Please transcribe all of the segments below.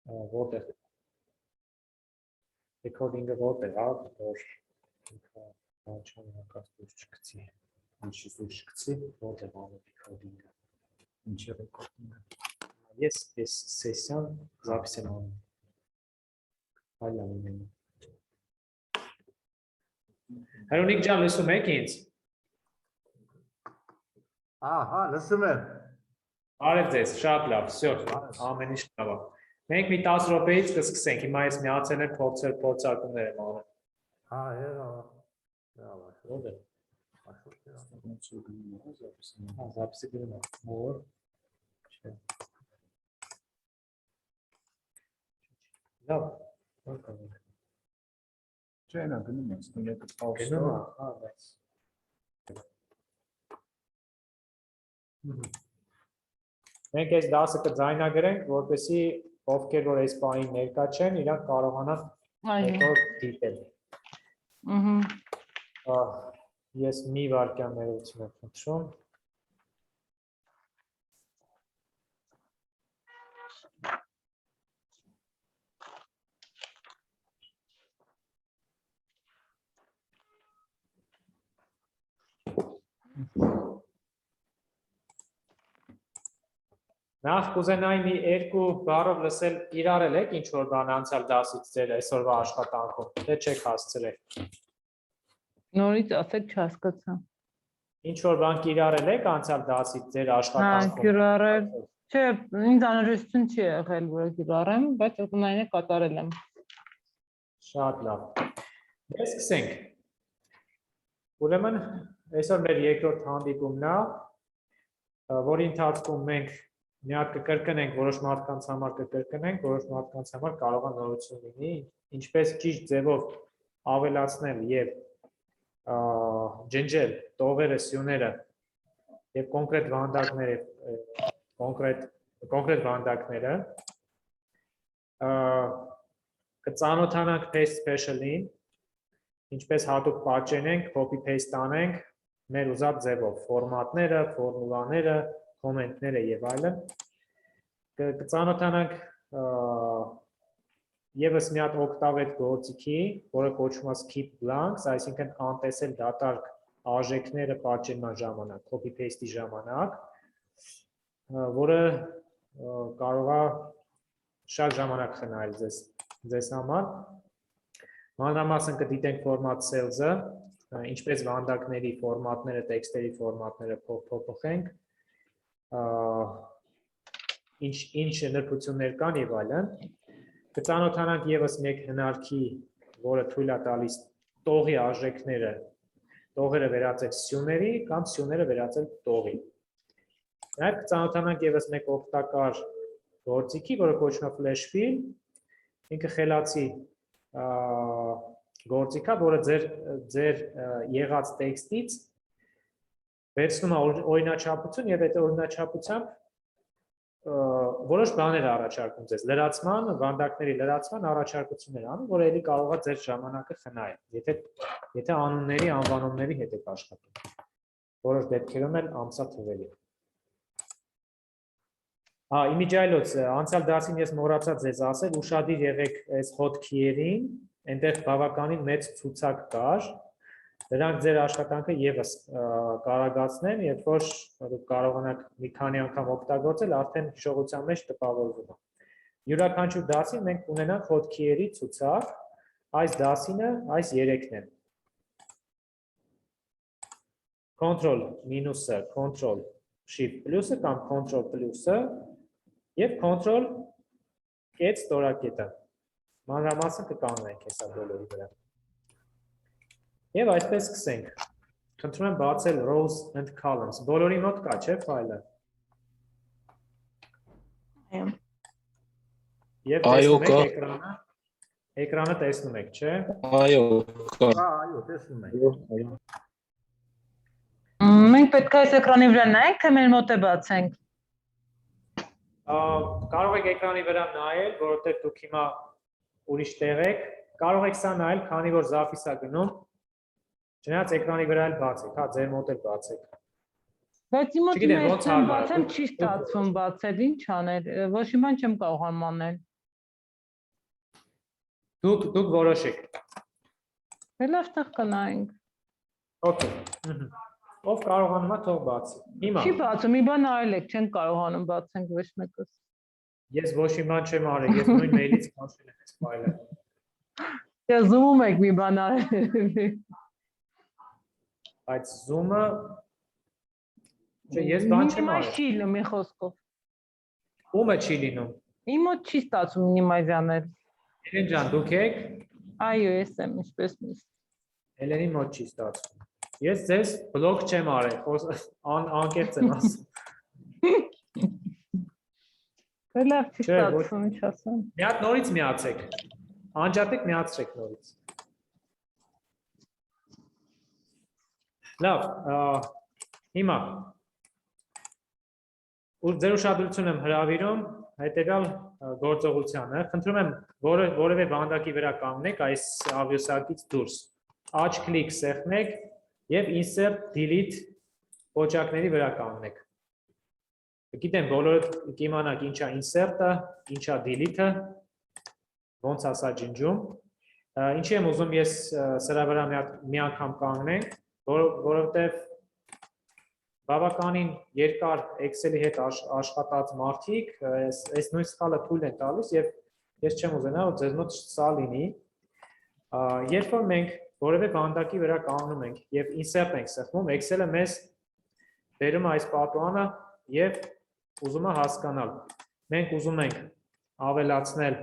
որտեղ recording-ը որտեղ է, որ բանջան հակած դուրս չգցի, ինչի դուրս չգցի, որտեղ անում recording-ը, ինչի recording-ը։ Ես այս սեսիան запись եմ անում։ Այլ ամեն։ Հարունիկ ջան, լսում եք ինձ։ Ահա, լսում եմ։ Արև ձեզ, շատ լավ, всё, ամեն ինչ լավ է։ Մենք մի 10 րոպեից կսկսենք, հիմա ես միացել եմ փորձարկումներ եմ անում։ Հա, եղավ։ Որտե՞ղ։ Հա, запись գնում է, որ չէ։ Լավ, որ կանենք։ Չէ, նա գնում է, ստուգեկը պաուզ։ Գնում է, հա, բայց։ Մենք այս դասը կձայնագրենք, որպեսզի ովքեր որ այս պահին ներկա չեն, իրանք կարողանան հետո դիտել։ Ես մի վայրկյան ներողություն եմ խնդրում։ Նախ կուզենայի մի երկու բառով լսել կիրառել եք ինչ որ բան անցյալ դասից ձեր այսօրվա աշխատանքում, թե չեք հասցրել։ Նորից ասեք չհասկացա։ Ինչ որ բան կիրառել եք անցյալ դասից ձեր աշխատանքում։ Հա, կիրառել։ Չէ, ինձ անհրաժեշտություն չի եղել, որ կիրառեմ, բայց ուսումնայինը կատարել եմ։ Շատ լավ։ Դե սկսենք։ Ուրեմն այսօր մեր երկրորդ հանդիպումն է, որի ընթացքում մենք մի հատ կկրկնենք, որոշ մարդկանց համար կկրկնենք, որոշ մարդկանց համար կարող է նորություն լինի, ինչպես ճիշտ ձևով ավելացնել եւ ջնջել տողերը, սյուները եւ կոնկրետ վանդակները, կծանոթանանք paste special-ին, ինչպես հատուկ պատճենենք, copy paste անենք մեր ուզած ձևով, ֆորմատները, ֆորմուլաները, կոմենտները եւ այլն, կծանոթանանք եւս մի հատ օգտավետ գործիքի, որը կոչվում է skip blanks, այսինքն անտեսել դատարկ արժեքները պատճենման ժամանակ, copy paste-ի ժամանակ, որը կարող է շատ ժամանակ խնայել ձեզ համար։ Մանրամասն կդիտենք format cells-ը, ինչպես վանդակների ֆորմատները, տեքստերի ֆորմատները փոխենք, ինչ նրբություններ կան եւ այլն։ Կծանոթանանք եւս մեկ հնարքի, որը թույլ է տալիս տողի արժեքները, տողերը վերածել սյուների կամ սյուները վերածել տողի։ Նաեւ կծանոթանանք եւս մեկ օգտակար գործիքի, որը կոչվում է flash fill, ինքը խելացի գործիք է, որը ձեր եղած տեքստից վերցնում է օրինաչափություն եւ այդ օրինաչափությամբ որոշ բաներ առաջարկում ձեզ, լրացման, վանդակների լրացման առաջարկություններ անում, որ էլի կարող է ձեր ժամանակը խնայել, եթե անունների, անվանումների հետ եք աշխատում, որոշ դեպքերում էլ ամսաթվերի։ Հա, իմիջայլոց, անցյալ դասին ես մոռացա ձեզ ասել, ուշադիր եղեք այս hotkey-երին, այնտեղ բավականին մեծ ցուցակ կար, դրանք ձեր աշխատանքը եւս կարագացնեն, երբ որ դուք կարողանաք մի քանի անգամ օգտագործել, արդեն հիշողության մեջ տպավորվում է։ Յուրաքանչյուր դասին մենք ունենանք hotkey-երի ցուցակ, այս դասինը այս 3-ն են։ Control մինուսը, Control Shift պլյուսը կամ Control պլյուսը եւ Control կետ ստորակետը։ Մանրամասն կկանոնենք հեսա բոլորի վրա։ Եվ այսպես սկսենք։ Խնդրում եմ բացել rows and columns։ Բոլորի մոտ կա, չէ՞ ֆայլը։ Եվ տեսնում եք էկրանը։ Էկրանը տեսնում եք, չէ՞։ Այո, կա։ Այո, տեսնում եմ։ Մենք պետք է այս էկրանի վրա նայենք, թե մեր մոտ է բացենք։ Կարող եք էկրանի վրա նայել, որովհետև դուք հիմա ուրիշ տեղ եք, կարող եք սա նայել, քանի որ զապիս է գնում, չնայած էկրանի վրա էլ բացեք, հա, ձեր մոտ էլ բացեք։ Բայց իմ մոտ բացել չի ստացվում բացել, ինչ անել, ոչ մի բան չեմ կարող անել։ Դուք որոշեք։ Դե լավ տեղ կնայենք։ Okay։ Ով կարողանում է թող բացի։ Հիմա Չի բացում, մի բան արել եք, չեն կարողանում բացենք ոչ մեկս։ ես ոչ մի բան չեմ արել, ես նույն մեյլից քաշել եմ այս ֆայլը։ Դե զում եք մի բան արել։ Բայց zoom-ը Չէ, ես բան չեմ արել։ Չի լինում մի խոսքով։ Ումը չի լինում։ Իմ մոտ չի ստացվում մինիմայզ անել։ Հելեն ջան, դուք եք, Այո, ես եմ, ինչպես միշտ։ Հելենի մոտ չի ստացվում։ Ես ձեզ բլոկ չեմ արել, անկեղծ եմ ասում։ Դե լավ չի Չէ, ոչ- ստացվում, ինչ ասեմ։ Մի հատ նորից միացեք։ Անջատեք, միացրեք նորից։ Լավ, հիմա ձեր ուշադրություն եմ հրավիրում հետևյալ գործողությանը։ Խնդրում եմ որևէ վանդակի վրա կանգնեք այս ավիոսակից դուրս։ Աջ կլիկ սեղմեք եւ insert delete կոճակների վրա կանգնեք։ Գիտեմ, բոլորը կիմանաք ինչա insert-ը, ինչա delete-ը, ոնց ասա ջնջում։ Ինչի եմ ուզում ես սրա վրա մի անգամ կանգնենք, որովհետեւ բավականին երկար Excel-ի հետ աշխատած մարդիկ այս նույն սխալը թույլ են տալիս եւ ես չեմ ուզենա որ ձեզ մոտ սա լինի։ Երբ որ մենք որևէ վանդակի վրա կանգնում ենք եւ insert ենք սեղմում, Excel-ը մեզ բերում է այս պատուհանը եւ ուզում է հասկանալ։ Մենք ուզում ենք ավելացնել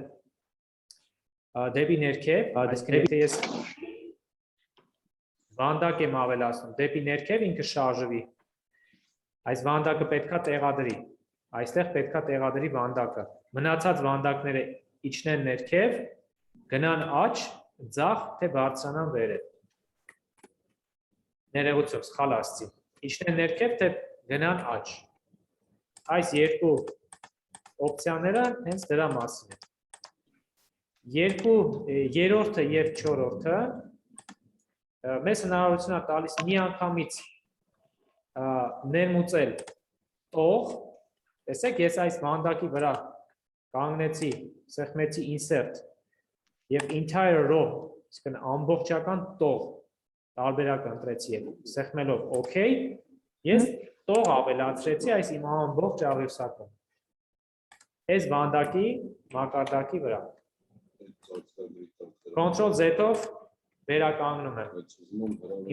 դեպի ներքև, այսինքն եթե ես վանդակ եմ ավելացնում դեպի ներքև ինքը շարժվի։ Այս վանդակը պետքա տեղադրի։ Այստեղ պետքա տեղադրի վանդակը։ Մնացած վանդակները իջնեն ներքև, գնան աջ, ձախ, թե բարձրանան վերև։ Ներողություն, սխալ ասացի։ Իջնեն ներքև, թե գնան աջ։ Այս երկու օպցիաները հենց դրա մասին են։ Երրորդը եւ չորրորդը մեզ հնարավորություն է տալիս մի անգամից ներմուծել տող, տեսեք ես այս վանդակի վրա կանգնեցի, սեղմեցի insert եւ entire row, այսինքն ամբողջական տող տարբերակ ընտրեցի եւ սեղմելով OK, ես տող ավելացրեցի այս իմ ամբողջ ավիոսակում։ Այս վանդակի մակարդակի վրա։ Control Z-ով վերականգնում եմ։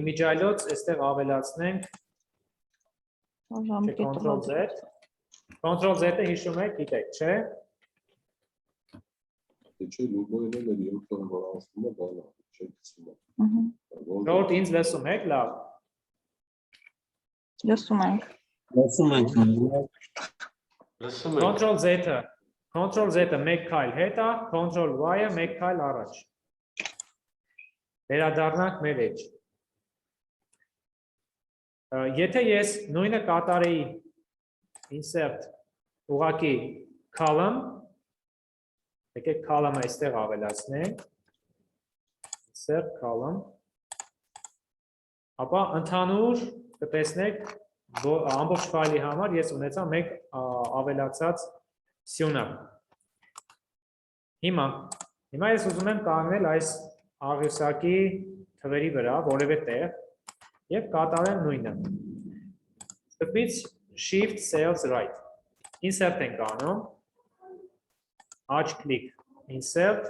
Իմիջայլոց այստեղ ավելացնենք Control Z։ Control Z-ը հիշում եք, գիտեք, չէ՞։ Չէ, լուգոյն էլ է երկրորդ որ ասում է բանը, չէ՞ գցում։ Ժողովուրդ ինձ լսում եք, լավ։ Լսում ենք։ Control Z-ը մեկ քայլ հետ է, Control Y-ը մեկ քայլ առաջ։ Վերադառնանք մեր էջ։ Եթե ես նույնը կատարեի insert ուղղակի column, եկեք column-ը այստեղ ավելացնենք, insert column, ապա ընդհանուր կտեսնեք ամբողջ ֆայլի համար ես ունեցա մեկ ավելացած սյունակ։ Հիմա ես ուզում եմ կանգնել այս աղյուսակի թվերի վրա, որևէ տեղ, և կատարեմ նույնը։ Ստպից Shift Cells Right։ Insert ենք անում, աջ կլիկ, Insert,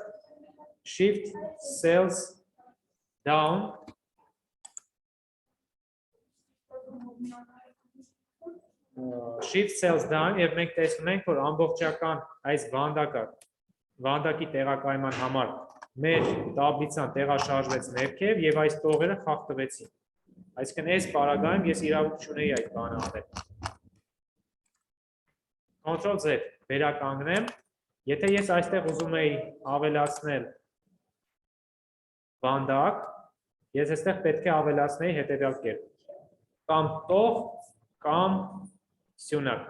Shift Cells Down, Shift Cells Down, և մենք տեսնում ենք, որ ամբողջական այս վանդակի տեղակայման համար մեր տաբլիցան տեղաշարժվեց ներքև և այս տողերը խախտվեցին։ Այսինքն այս պարագայում ես իրավունք չունեի այդ բանը անել։ Control Z վերականգնեմ, եթե ես այստեղ ուզում էի ավելացնել վանդակ, ես այստեղ պետք է ավելացնեի հետևյալ կերպ։ Կամ տող, կամ սյունակ։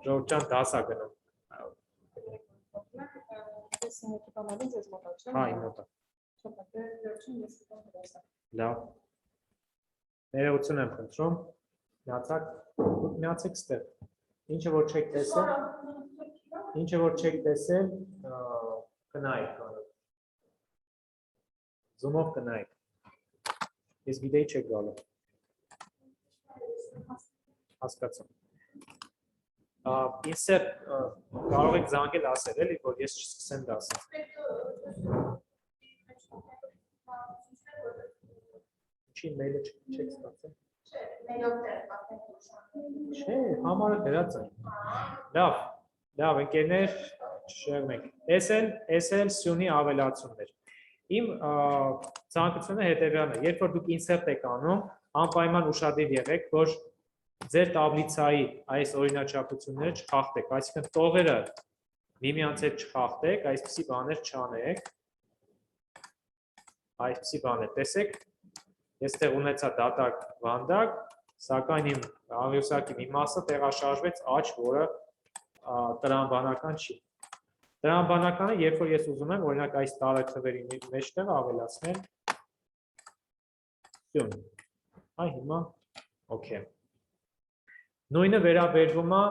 Ժողովուրդ ջան, դաս է գնում։ Հա, իմ մոտ է։ Լավ։ Ներողություն եմ խնդրում, միացեք ստեղ, ինչը որ չեք տեսել, կնայեք կանոն։ Zoom-ով կնայեք։ Ես գիտեի չեք գալու։ Հասկացա։ Insert կարող եք զանգել ասել էլի, որ ես չսկսեմ դասը։ Ինչի մեյլը չեք ստացել։ Չէ, համարը դրած է։ Լավ, ընկերներ, շեղմենք։ Էս էլ սյունի ավելացումներ։ Իմ ցանկությունը հետևյալն է, երբ որ դուք insert եք անում, անպայման ուշադիր եղեք, որ ձեր տաբլիցայի այս օրինաչափությունները չխախտեք, այսինքն տողերը միմյանց հետ չխախտեք, այսպիսի բաներ չանեք։ Այսպիսի բաներ, տեսեք, ես տեղ ունեցա դատակ վանդակ, սակայն իմ աղյուսակի մի մասը տեղաշարժվեց աճ, որը տրամաբանական չի։ Տրամաբանականը, երբ որ ես ուզում եմ, օրինակ այս տարեթվերի մեջտեղ ավելացնել սյուն։ Այ հիմա, օքեյ։ Նույնը վերաբերվում է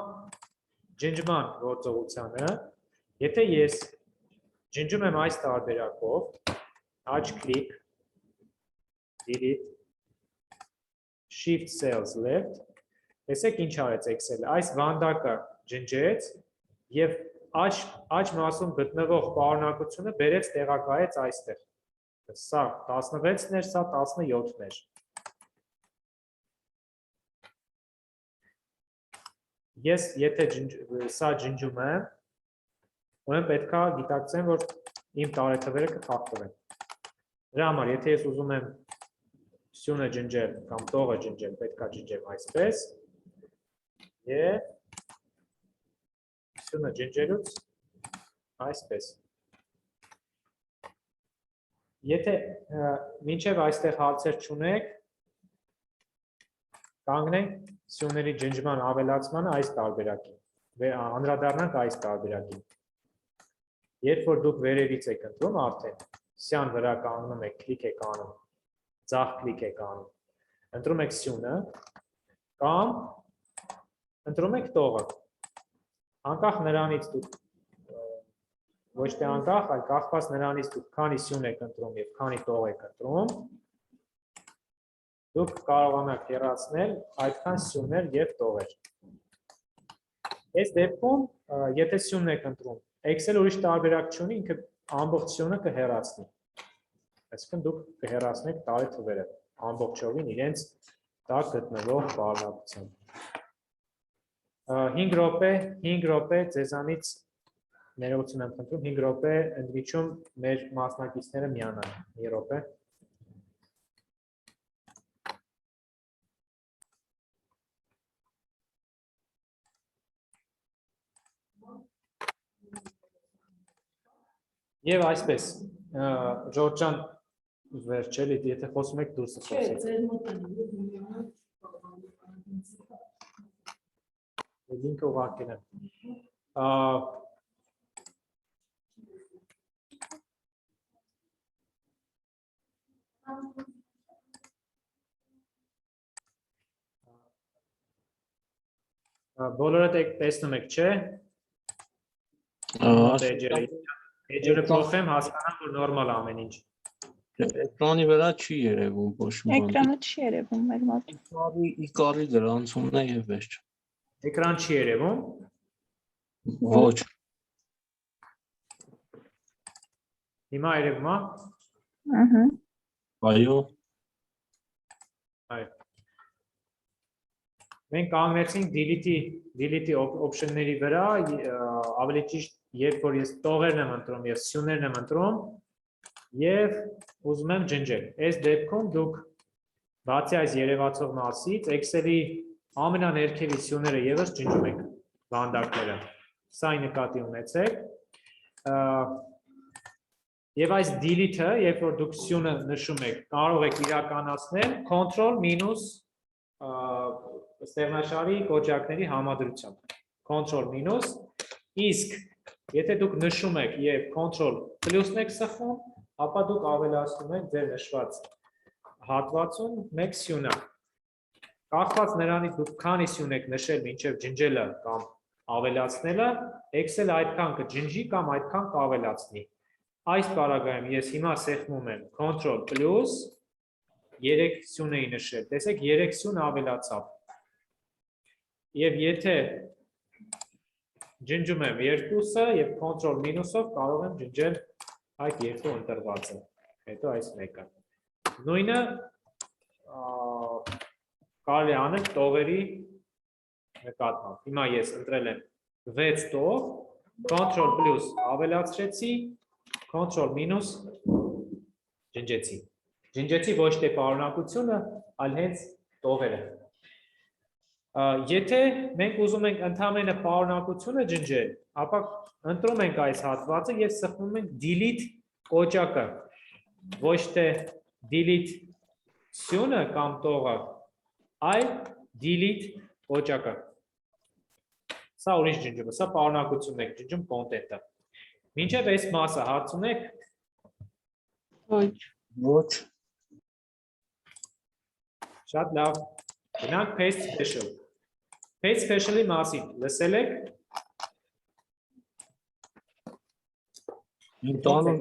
ջնջման գործողությանը, եթե ես ջնջում եմ այս տարբերակով, աճ կլիկ, delete, shift cells left, տեսեք ինչ արեց Excel-ը, այս վանդակը ջնջեց և աճ մասում գտնվող պարունակությունը բերեց տեղակայեց այստեղ, սա 16-ներ, սա 17-ներ։ Ես եթե սա ջնջում եմ, ուրեմն պետք է գիտակցեմ, որ իմ տարեթվերը կխախտվեն։ Դրա համար, եթե ես ուզում եմ սյունը ջնջել կամ տողը ջնջել, պետք է ջնջեմ այսպես և սյունը ջնջելուց այսպես։ Եթե մինչև այստեղ հարցեր չունեք, կանգնենք սյունների ջնջման ավելացմանը այս տարբերակին, անդրադառնանք այս տարբերակին։ Երբ որ դուք վերևից եք ընտրում արդեն, սյան վրա կանգնում եք, կլիկ եք անում, ձախ կլիկ եք անում, ընտրում եք սյունը կամ ընտրում եք տողը։ Անկախ նրանից դուք, ոչ թե անկախ, այլ կախված նրանից դուք քանի սյուն եք ընտրում և քանի տող եք ընտրում, դուք կարողանաք հեռացնել այդքան սյուններ և տողեր։ Այս դեպքում, եթե սյունն եք ընտրում, Excel ուրիշ տարբերակ չունի, ինքը ամբողջ սյունը կհեռացնի։ Այսինքն դուք կհեռացնեք տարեթվերը ամբողջովին իրենց տակ գտնվող պարունակությամբ։ 5 րոպե ձեզանից ներողություն եմ խնդրում, 5 րոպե ընդմիջում մեր մասնակիցները միանան։ Մի րոպե։ Եվ այսպես, Ժորժ ջան, վերջ էլի, եթե խոսում եք դուրս խոսեք։ Լինքը ուղարկել եմ։ Բոլորդ եք տեսնում եք, չէ՞։ Էջերը փոխեմ, հասկանամ, որ նորմալ ամեն ինչ։ Էկրանի վրա չի երևում ոչ մի բան։ Էկրանը չի երևում մեր մոտ։ Իկարի դրանցումն է եւ վերջ։ Էկրան չի երևում։ Ոչ։ Հիմա երևում է։ Ահա։ Այո։ Այո։ Մենք կանգնեցինք delete option-ների վրա, ավելի ճիշտ, երբ որ ես տողերն եմ ընտրում եւ սյուններն եմ ընտրում եւ ուզում եմ ջնջել։ Այս դեպքում դուք բացի այս երևացող մասից Excel-ի ամենաներքևի սյունները եւս ջնջում եք վանդակները։ Սա նկատի ունեցեք։ Եվ այս delete-ը, երբ որ դուք սյունը նշում եք, կարող եք իրականացնել Ctrl- ստեղնաշարի կոճակների համադրությամբ։ Ctrl- իսկ եթե դուք նշում եք եւ Ctrl+-ն եք սխում, ապա դուք ավելացնում եք ձեր նշված հատվածում մեկ սյունը։ Կախված նրանից դուք քանի սյուն եք նշել մինչև ջնջելը կամ ավելացնելը, Excel-ը այդքան կջնջի կամ այդքան կավելացնի։ Այս բaragայում ես հիմա սեղմում եմ Ctrl plus 3 սյուն էի նշել։ Տեսեք 3 սյուն ավելացավ։ Եվ եթե ջնջում եմ երկուսը եւ Ctrl մինուսով կարող եմ ջնջել այդ երկու ընտրվածը։ Հետո այս մեկը։ Նույնը կարելի անել տողերի նկատմամբ։ Հիմա ես ընտրել եմ 6 տող, Ctrl plus ավելացրեցի, Ctrl մինուս ջնջեցի։ Ջնջեցի ոչ թե պարունակությունը, այլ հենց տողերը։ Եթե մենք ուզում ենք ընդհանրապես պարունակությունը ջնջել, ապա ընտրում ենք այս հատվածը եւ սխմում ենք delete կոճակը։ Ոչ թե delete սյունը կամ տողը, այլ delete կոճակը։ Սա ուրիշ ջնջում է, սա պարունակությունն է ջնջում content-ը։ Մինչև այս մասը հարց ունեք։ Ոչ։ Ոչ։ Շատ լավ։ Գնանք paste special։ Paste special-ի մասին լսել եք։ Ինտանոց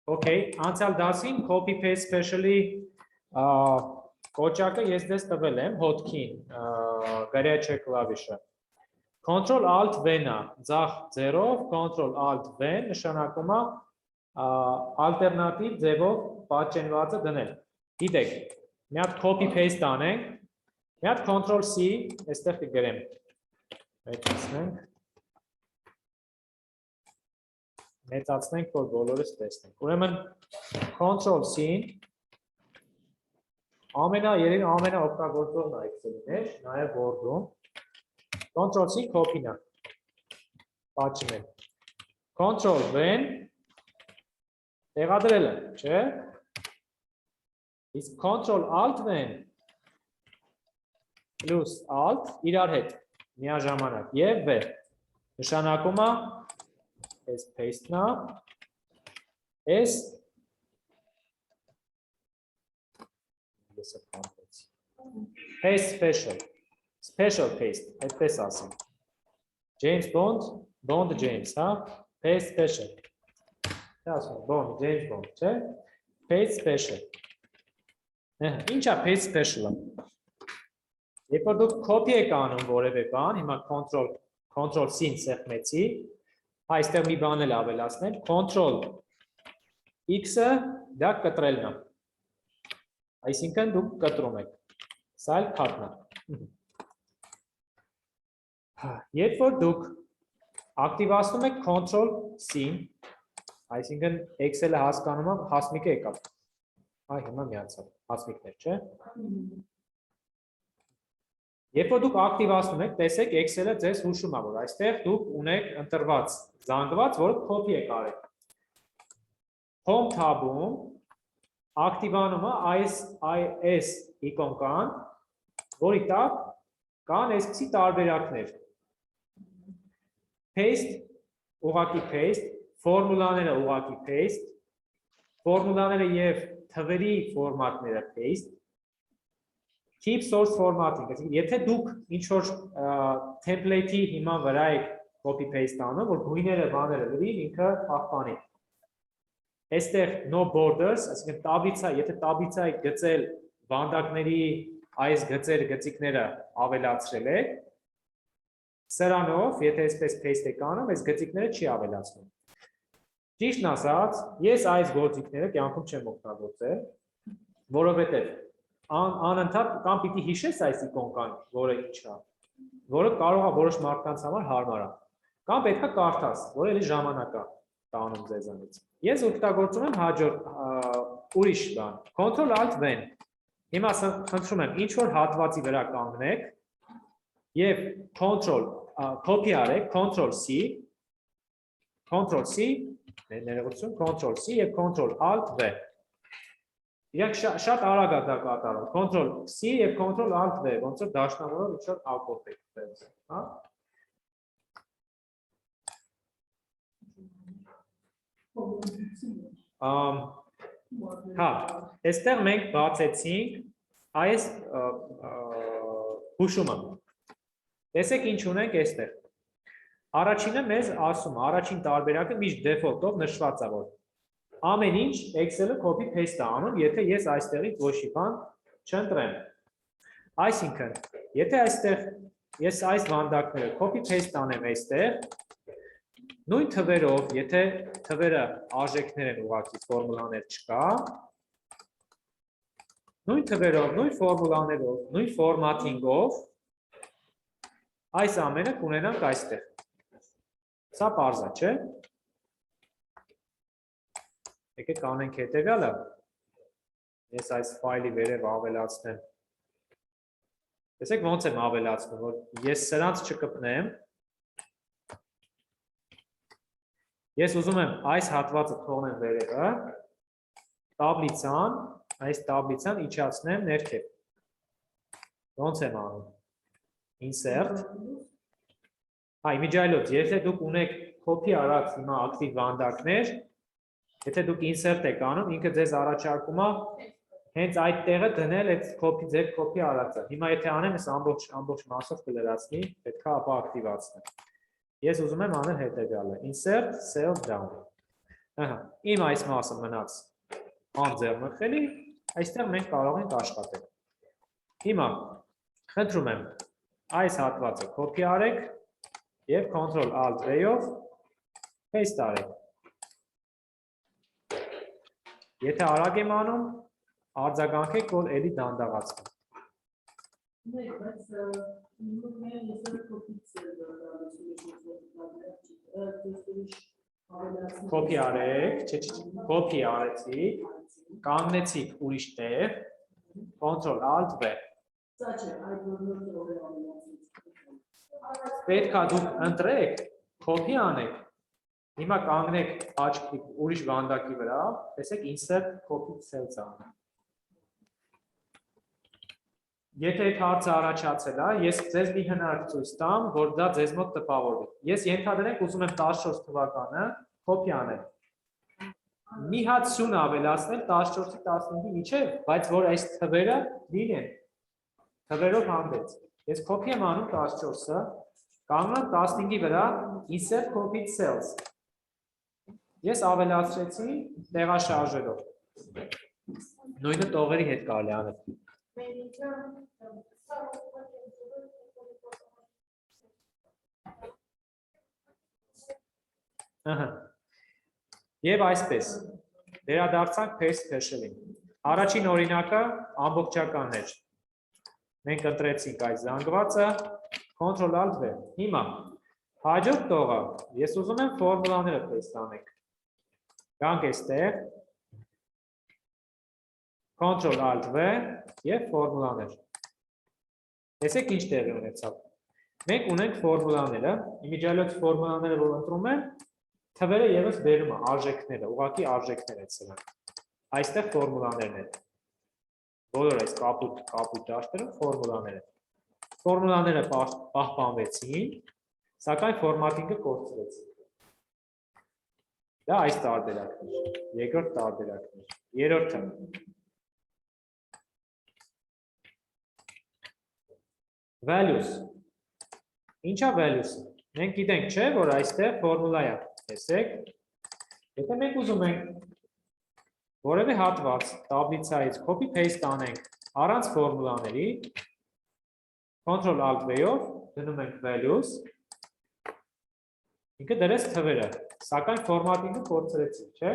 Okay, անցյալ դասին copy paste special-ի կոճակը ես դες տվել եմ hotkey-ին, գրեչե կլավիշը։ Ctrl Alt V-ն է, ձախ ձեռով Ctrl Alt V նշանակում է ալտերնատիվ ձևով պատճենվածը դնել։ Գիտեք, մի հատ copy paste անենք, մի հատ Ctrl C, այստեղ կգրեմ։ Մեծացնենք, որ բոլորս տեսնենք։ Ուրեմն Ctrl C-ին ամենաօգտագործողն է Excel-ի մեջ, նաև Word-ում։ Ctrl C copy-ն է։ Պատճում եմ։ Ctrl V-ն տեղադրել եմ, չէ՞։ Իսկ Ctrl Alt V-ն plus Alt իրար հետ միաժամանակ եւ V նշանակում է այս paste-ն է, այս paste special paste, այդպես ասեմ։ James Bond, Bond James, հա, paste special։ Դա ասում Bond, James Bond, չէ՞։ Paste special։ Ինչ է paste special-ը։ Երբ որ դուք copy եք անում որևէ բան, հիմա Ctrl C-ն սեղմեցի, այստեղ մի բան էլ ավելացնել, Ctrl X-ը դա կտրելն է։ Այսինքն դուք կտրում եք։ Սա էլ քարտն է։ Երբ որ դուք ակտիվացնում եք Ctrl C-ն, այսինքն Excel-ը հասկանում է, հասմիկը եկավ։ Այ հիմա միացավ, հասմիկներ, չէ՞։ Երբ որ դուք ակտիվացնում եք, տեսեք Excel-ը ձեզ հուշում է, որ այստեղ դուք ունեք ընտրված, զանգված, որը copy եք արել։ Home tab-ում ակտիվանում է այս իկոն կան, որի տակ կան այսպիսի տարբերակներ։ Paste, ուղղակի paste, ֆորմուլաները ուղղակի paste, ֆորմուլաները եւ թվերի ֆորմատները paste, keep source formatting, եթե դուք ինչ-որ template-ի հիման վրա եք copy paste անում, որ գույները բաները լրիվ ինքը պահպանի։ Այստեղ no borders, այսինքն տաբիցա, եթե տաբիցա եք գծել վանդակների այս գծիկները ավելացրել եք, սրանով, եթե այսպես paste եք անում, այս գծիկները չի ավելացնում։ Ճիշտն ասած, ես այս գործիքները կյանքում չեմ օգտագործել, որովհետև անընդհատ կամ պիտի հիշես այս իկոնկան, որը ինչ է, որը կարող է որոշ մարդկանց համար հարմար է, կամ պետք է կարդաս, որը էլի ժամանակ է տանում ձեզանից։ Ես օգտագործում եմ հաջորդ ուրիշ բան, Ctrl Alt V-ն։ Հիմա խնդրում եմ ինչ-որ հատվածի վրա կանգնեք եւ copy արեք, Ctrl C, ներողություն, Ctrl C եւ Ctrl Alt V։ Իրանք շատ արագ է դա կատարում, Ctrl C եւ Ctrl Alt V, ոնց որ դաշնամուրով ինչ-որ ակորդ եք ստեղծել, հա։ Հա, այստեղ մենք բացեցինք այս Հուշում եմ։ Տեսեք ինչ ունենք այստեղ։ Առաջինը մեզ ասում, առաջին տարբերակը միշտ default-ով նշված է, որ ամեն ինչ Excel-ը copy paste է անում, եթե ես այստեղից ոչ մի բան չընտրեմ։ Այսինքն, եթե այստեղ ես այս վանդակները copy paste անեմ այստեղ, նույն թվերով, եթե թվերը արժեքներ են ուղղակի ֆորմուլաներ չկա, նույն թվերով, նույն ֆորմուլաներով, նույն ֆորմատինգով այս ամենը կունենանք այստեղ։ Սա պարզ է, չէ՞։ Եկեք անենք հետևյալը։ Ես այս ֆայլի վերև ավելացնեմ։ Տեսեք ոնց եմ ավելացնում, որ ես սրանց չկպնեմ։ Ես ուզում եմ այս հատվածը թողնեմ վերևը, տաբլիցան, այս տաբլիցան իջացնեմ ներքև։ Ոնց եմ անում։ Insert։ Իմիջիայլոց, եթե դուք ունեք copy արած հիմա ակտիվ վանդակներ, եթե դուք insert եք անում, ինքը ձեզ առաջարկում է հենց այդ տեղը դնել այդ ձեր copy արածը։ Հիմա եթե անեմ, ես ամբողջ մասով կլրացնի, պետք է ապա ակտիվացնեմ։ Ես ուզում եմ անել հետևյալը. insert cell down։ Իմ այս մասը մնաց անձեռնխելի, այստեղ մենք կարող ենք աշխատել։ Հիմա խնդրում եմ այս հատվածը copy արեք եւ Ctrl Alt V-ով paste արեք։ Եթե արագ եմ անում, արձագանքեք, որ էլի դանդաղացնում։ Copy արեք, copy արեցիք, կանգնեցիք ուրիշ տեղ, Ctrl Alt V։ Պետք է դուք ընտրեք, copy անեք, հիմա կանգնեք աչքի ուրիշ վանդակի վրա, տեսեք insert copy cells անը։ Եթե այդ հարցը առաջացել է, ես ձեզ մի հնարք ցույց տամ, որ դա ձեզ մոտ տպավորվի։ Ես ենթադրենք ուզում եմ 14 թվականը copy անել։ Մի հատ սյուն ավելացնել 14-ի 15-ի միջև, բայց որ այս թվերը լինեն, թվերով հանդերձ։ Ես copy եմ անում 14-ը, կանգնում 15-ի վրա insert copy cells։ Ես ավելացրեցի տեղաշարժերով։ Նույնը տողերի հետ կարելի անել։ Եվ այսպես, վերադարձանք paste special-ին։ Առաջին օրինակը ամբողջականն էր։ Մենք ընտրեցինք այս զանգվածը, Ctrl Alt V։ Հիմա հաջորդ տողը, ես ուզում եմ ֆորմուլաները paste անենք։ Գանք այստեղ, Ctrl Alt V եւ ֆորմուլաներ։ Տեսեք ինչ տեղի ունեցավ։ Մենք ունենք ֆորմուլաները, իմիջիայլոց ֆորմուլաները, որ ընտրում են, թվերը եւս բերում է արժեքները, ուղղակի արժեքներ են սրանք։ Այստեղ ֆորմուլաներն են։ Բոլոր այս կապույտ դաշտերում ֆորմուլաներ են։ Ֆորմուլաները պահպանվեցին, սակայն ֆորմատինգը կորցրեցին։ Դա այս տարբերակն է, երկրորդ տարբերակն է, երրորդը։ Values։ Ինչա values-ը։ Մենք գիտենք, չէ, որ այստեղ ֆորմուլա է, տեսեք։ Եթե մենք ուզում ենք որևէ հատված տաբլիցայից copy paste անենք առանց ֆորմուլաների, Ctrl Alt V-ով դնում ենք values, ինքը դրեց թվերը, սակայն ֆորմատինգը կորցրեցին, չէ։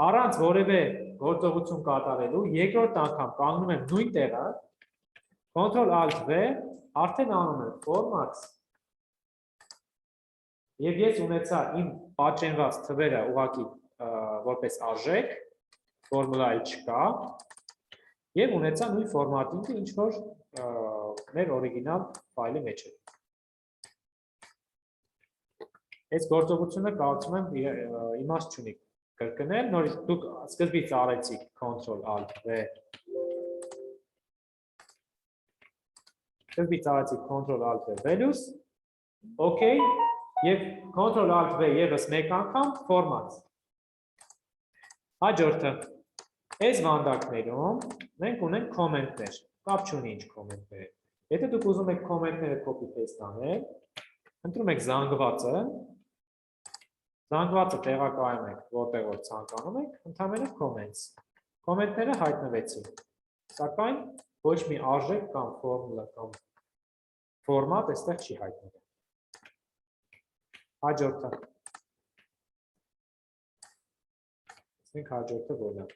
Առանց որևէ գործողություն կատարելու, երկրորդ անգամ կանգնում եմ նույն տեղը, Ctrl Alt V, արդեն անում եմ format, եւ ես ունեցա իմ պատճենված թվերը ուղղակի որպես արժեք, ֆորմուլայի չկա, եւ ունեցա նույն ֆորմատինգը, ինչ որ մեր օրիգինալ ֆայլի մեջ է։ Այս գործողությունը կարծում եմ իմաստ չունի կրկնել, նորից դուք սկզբից արեցիք Ctrl Alt V, սկզբից արեցիք Ctrl Alt V values, OK, եւ Ctrl Alt V եւս մեկ անգամ format։ Հաջորդը, այս վանդակներում մենք ունենք կոմենտներ։ Կապ չունի ինչ կոմենտներ։ Եթե դուք ուզում եք կոմենտները copy paste անել, ընտրում եք զանգվածը տեղակայում եք որտեղ որ ցանկանում եք, ընդհանրապես comments։ Կոմենտները հայտնվեցին։ Սակայն ոչ մի արժեք կամ ֆորմուլա կամ ֆորմատ այստեղ չի հայտնվել։ Հաջորդը։ Մենք հաջորդը որն է։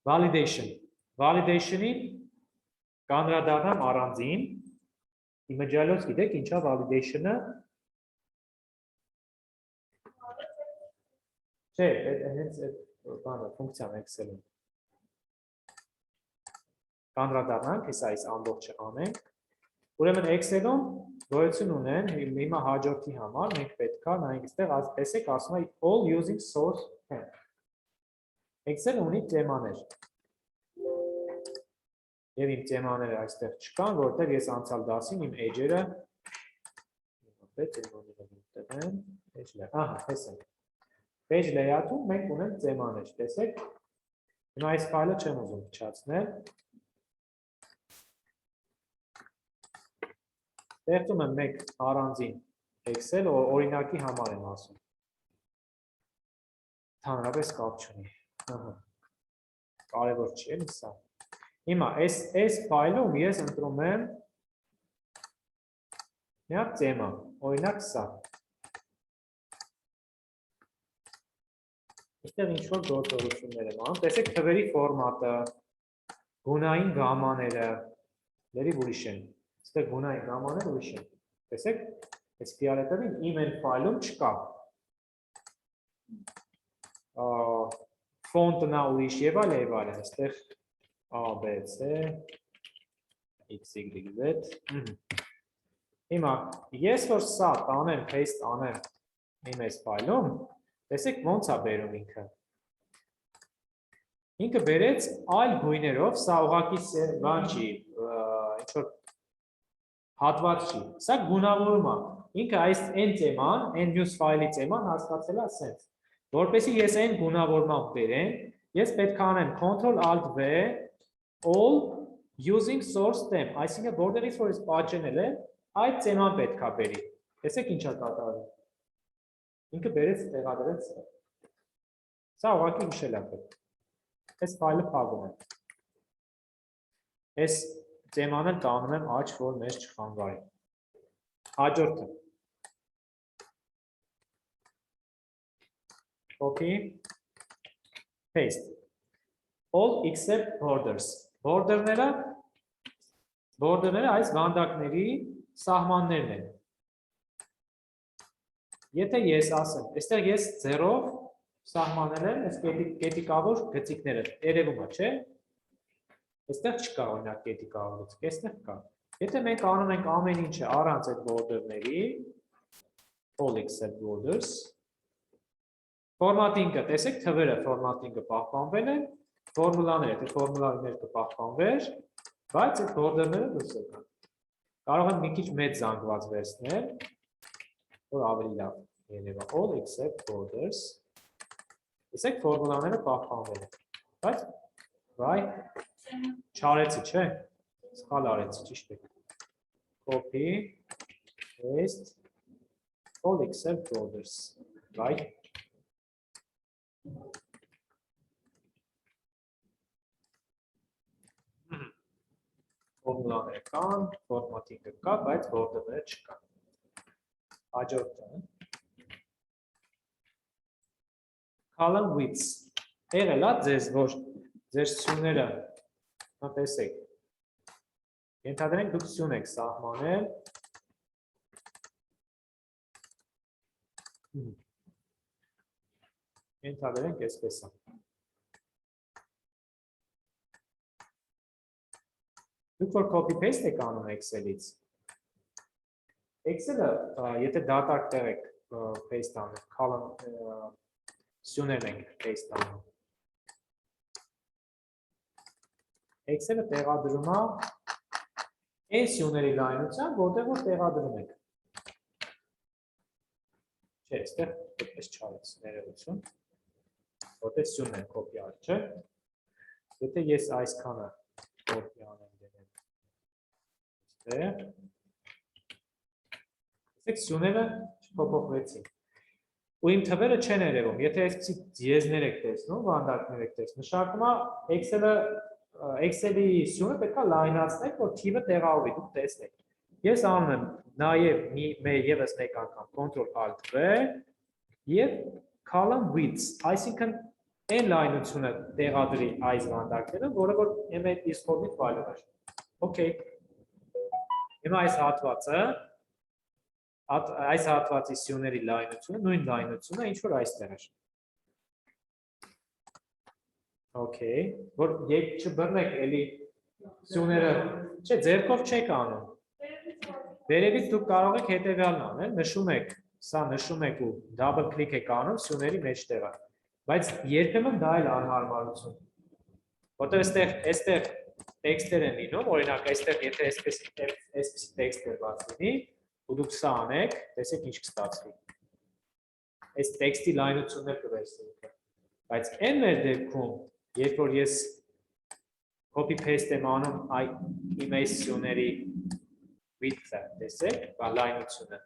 Validation։ Validation-ին կանդրադառնամ առանձին։ Իմիջիալոց գիտեք ինչա validation-ը։ Չէ, հենց այդ բանը ֆունկցիան Excel-ում։ Կանդրադառնանք, հեսա այս ամբողջը անենք։ Ուրեմն Excel-ում գոյություն ունեն հիմա հաջորդի համար մենք պետքա նայենք այստեղ տեսեք ասում է all using source temp։ Excel-ը ունի թեմաներ։ Եվ իմ թեմաները այստեղ չկան, որտեղ ես անցյալ դասին իմ edge-երը ահա, տեսեք։ Page layout-ում մենք ունենք թեմաներ, տեսեք։ Հիմա այս ֆայլը չեմ ուզում փչացնել։ Ստեղծում եմ մեկ առանձին Excel, օրինակի համար եմ ասում։ Հանրապես կապ չունի։ Կարևոր չի էլի սա։ Հիմա այս ֆայլում ես ընտրում եմ մի հատ թեմա, օրինակ սա։ Այստեղ ինչ որ գործողություններ եմ անում, տեսեք թվերի ֆորմատը, գունային գամաները, լրիվ ուրիշ են։ Այստեղ գունային գամաներ ուրիշ են։ Տեսեք, այս ֆիալետովին email ֆայլում չկա։ Ֆոնտն ուրիշ եւ այլն, այստեղ A, B, C, X, Y, Z։ Հիմա ես որ սա տանեմ, paste անեմ իմ այս ֆայլում, տեսեք ոնց է բերում ինքը։ Ինքը բերեց այլ գույներով, սա ուղղակի բան չի, ինչ որ հատված չի։ Սա գունավորում է։ Ինքը այս n թեման, n news ֆայլի թեման հասկացել է ասենց։ Որպեսզի ես n գունավորմամբ բերեմ, ես պետք է անեմ Ctrl Alt V all using source temp, այսինքն որտեղից որ ես պատճենել եմ, այդ թեման պետք է բերի։ Տեսեք ինչ է կատարվում։ Ինքը բերեց տեղադրեց։ Սա ուղղակի հիշել է պետք։ Այս ֆայլը փակում եմ։ Այս թեմանը տանում եմ աճ, որ մեզ չխանգարի։ Հաջորդը։ Copy, paste. All except borders. Borderները այս վանդակների սահմաններն են։ Եթե ես ասեմ, այստեղ ես 0-ով սահմանել եմ այս կետիկավոր գծիկները, երևում է, չէ՞։ Այստեղ չկա օրինակ կետիկավոր գծիկ, այստեղ կա։ Եթե մենք անում ենք ամեն ինչը առանց այդ border-ների, all except borders, ֆորմատինգը, տեսեք թվերը ֆորմատինգը պահպանվել է, ֆորմուլաները, եթե ֆորմուլաներ կպահպանվեր, բայց այդ border-ները դուրս եկան։ Կարող են մի քիչ մեծ զանգված վերցնել, որ ավելի լավ երևա, all except borders։ Տեսեք ֆորմուլաները պահպանվել են, բայց վայ չարեցի, չէ՞։ Սխալ արեցի, ճիշտ է։ Copy, paste, all except borders, right? Ֆորմուլաները կան, ֆորմատինգը կա, բայց border-ները չկան։ Հաջորդը։ Column width։ Եղել է ձեզ, որ ձեր սյուները, տեսեք, ենթադրենք դուք սյուն եք սահմանել, ենթադրենք այսպես է։ Դուք որ copy-paste եք անում Excel-ից, Excel-ը, եթե դատարկ տեղ եք paste անում, column սյուներն ենք paste անում, Excel-ը տեղադրում է այն սյուների լայնությամբ, որտեղ որ տեղադրում եք։ Չէ, այստեղ այդպես չարեց, ներողություն, որտեղ սյունն են կոպի արել, չէ։ Եթե ես այսքանը կոպի անեմ դեմ։ Տեսեք, սյուները չփոփոխվեցին։ Ու իմ թվերը չեն երևում։ Եթե այսպիսի դիեզներ եք տեսնում, վանդակներ եք տեսնում, նշանակում է Excel-ի սյունը պետք է լայնացնեք, որ թիվը տեղավորվի, դուք տեսնեք։ Ես անում եմ նաև եւս մեկ անգամ Ctrl-Alt-V եւ column width, այսինքն այն լայնությունը տեղադրի այս վանդակները, որը որ M8 form-ի ֆայլում է։ Okay։ Հիմա այս հատվածի սյուների լայնությունը, նույն լայնությունը, ինչ որ այստեղ է։ Okay, որ երբ չբռնեք էլի սյուները, չէ, ձեռքով չեք անում։ Վերևից դուք կարող եք հետևյալն անել, նշում եք, սա նշում եք ու double click եք անում սյուների մեջտեղը։ Բայց երբեմն դա էլ անհարմարություն։ Որտեղ այստեղ տեքստեր են լինում, օրինակ այստեղ եթե այսպես տեքստեր բաց լինի, ու դուք սա անեք, տեսեք ինչ կստացվի։ Այս տեքստի լայնություններ կվերցնեք։ Բայց այն մեր դեպքում, երբ որ ես copy paste եմ անում email սյուների width-ը, տեսեք, լայնությունը։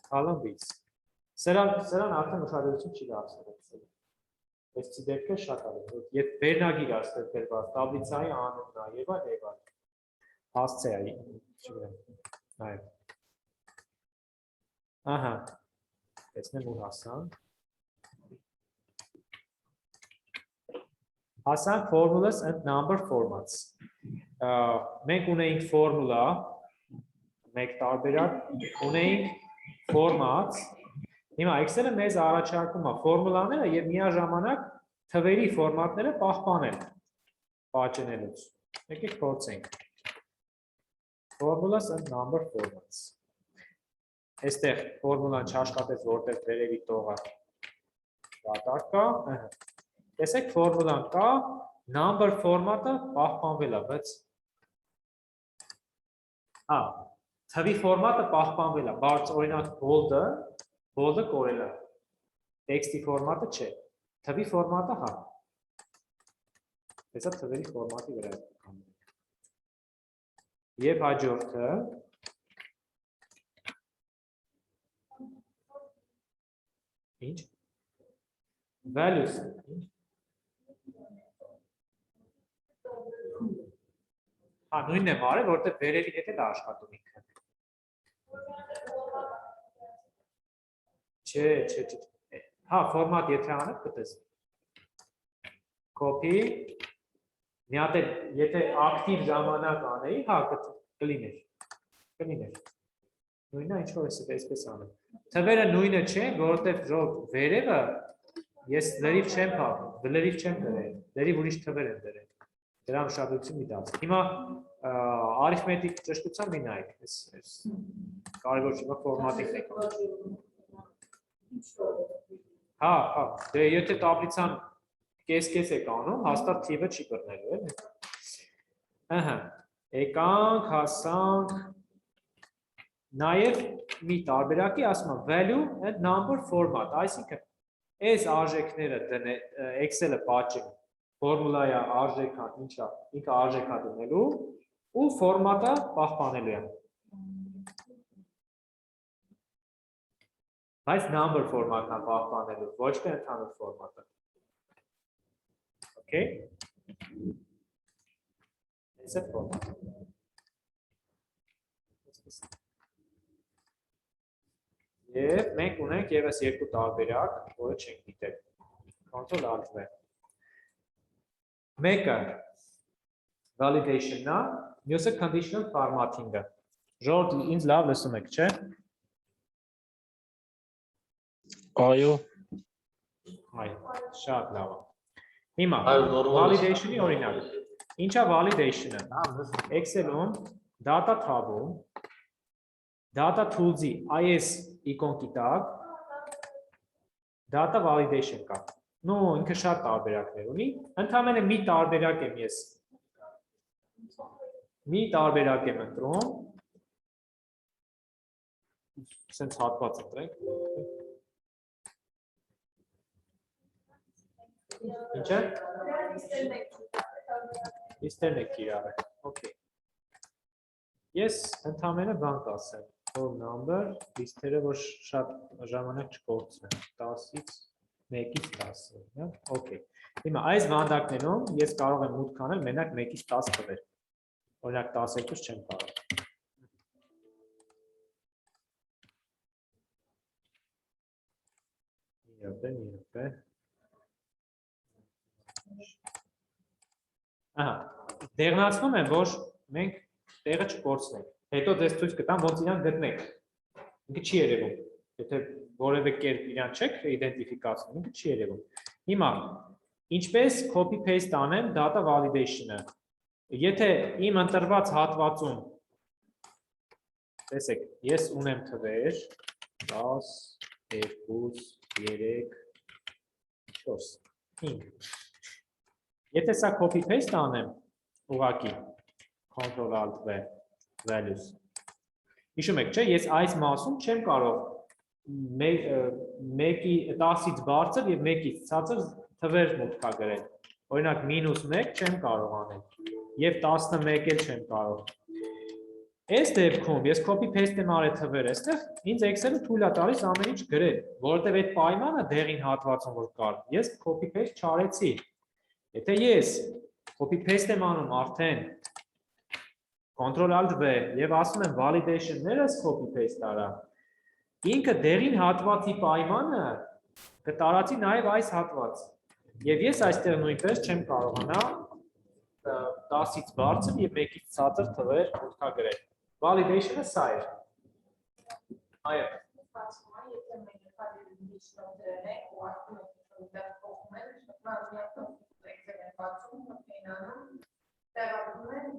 Column width։ Սրան արդեն ուշադրություն չի դարձել։ Այս դեպքը շատ արագ։ Երբ վերնագիր աստեղծված տաբլիցայի անունն է եւ այլ։ Հասցե է, չգիտեմ։ Այո։ Ահա։ Տեսնեմ ու հասանք։ Հասանք formulas and number formats։ Մենք ունեինք formula, մեկ տարբերակ, ունեինք formats։ Հիմա Excel-ը մեզ առաջարկում է ֆորմուլաները եւ միաժամանակ թվերի ֆորմատները պահպանել պատճենելուց։ Եկեք փորձենք։ Formulas and number formats։ Այստեղ ֆորմուլան չաշխատեց, որտեղ վերևի տողը դատարկ կա։ Տեսեք, ֆորմուլան կա, number ֆորմատը պահպանվել է, բայց թվի ֆորմատը պահպանվել է, բայց օրինակ bold-ը կորել է։ Տեքստի ֆորմատը չէ։ Թվի ֆորմատը հա։ Հեսա թվերի ֆորմատի վրա է։ Եվ հաջորդը ինչ? Values։ Հա, նույնն եմ արել, որտեղ վերևին հետ էլ աշխատում ինքը։ Չէ։ Հա, ֆորմատ եթե անեք կտեսնեք։ Copy։ Մի հատ էլ եթե ակտիվ ժամանակ անեի, հա, կլիներ։ Նույնն է ինչ որ այսպես անեմ։ Թվերը նույնը չէ, որովհետև վերևը ես լրիվ չեմ փոխել, լրիվ չեմ դրել, լրիվ ուրիշ թվեր եմ դրել։ Դրան ուշադրություն մի դարձ։ Հիմա արիթմետիկ ճշտության մի նայեք, այս կարևոր չի, ֆորմատիկն եք անում։ Հա, դե եթե տաբլիցան կես եք անում, հաստատ թիվը չի բռնելու, էլի։ Ահա, եկանք, հասանք, նաև մի տարբերակի ասում եմ value and number format, այսինքն այս արժեքները Excel-ը պատճեն ֆորմուլայի արժեքա ինչա, ինքը արժեքա դնելու ու ֆորմատը պահպանելու է։ Բայց number ֆորմատն է պահպանելու, ոչ թե ընդհանուր ֆորմատը։ Okay։ Այս է ֆորմատը։ Եվ մենք ունենք ևս երկու տարբերակ, որը չենք գիտել։ Ctrl-Alt-V։ Մեկը validation-ն է, մյուսը conditional formatting-ը։ Ժողովուրդ ինձ լավ լսում եք, չէ՞։ Այո։ Այո, շատ լավ է։ Հիմա validation-ի օրինակ։ Ինչա validation-ը։ Excel-ում, data tab-ում, data tools-ի IS իկոնքի տակ data validation կա։ Ну, ինքը շատ տարբերակներ ունի։ Ընդհանրապես մի տարբերակ եմ ես։ Մի տարբերակ եմ ընտրում։ Սենց հատված ընտրենք։ Ինչ է։ Listերն եք կիրառել։ Okay։ Ես ընդհանրապես բան կասեմ, որ number list-երը որ շատ ժամանակ չկորցնեն, 10-ից 1-ից 10, հա։ Okay։ Հիմա այս վանդակներում ես կարող եմ մուտք անել մենակ 1-ից 10 թվեր։ Օրինակ 12-ից չեմ կարող։ Մի Ահա, դեղնացնում եմ, որ մենք տեղը չկորցնենք։ Հետո դες ցույց կտամ, ոնց իրան գտնենք։ Ինքը չի երևում։ Եթե որևէ կերպ իրան չեք իդենտիֆիկացնում, ինքը չի երևում։ Հիմա ինչպես copy paste անեմ data validation-ը։ Եթե իմ ընտրված հատվածում տեսեք, ես ունեմ թվեր 10, 2, 3, 4, 5 Եթե սա copy paste անեմ, ուղղակի control alt v values։ Հիշում եք, չէ, ես այս մասում չեմ կարող 1-ի 10-ից բարձր եւ 1-ից ցածր թվեր մուտքա գրել։ Օրինակ -1 չեմ կարող անել եւ 11 էլ չեմ կարող։ Այս դեպքում ես copy paste եմ արել թվերը, այստեղ ինձ Excel-ը թույլ է տալիս ամեն ինչ գրել, որովհետեւ այդ պայմանը դեղին հատվածում որ կար, ես copy paste չարեցի։ Եթե ես copy paste եմ անում արդեն control alt v եւ ասում եմ validation-ներս copy paste արա, ինքը դեղին հատվածի պայմանը կտարածի նաեւ այս հատված։ Եվ ես այստեղ նույնպես չեմ կարողանա 10-ից բարձր եւ 1-ից ցածր թվեր մուտքա գրել։ Validation-ը սա է։ Այո։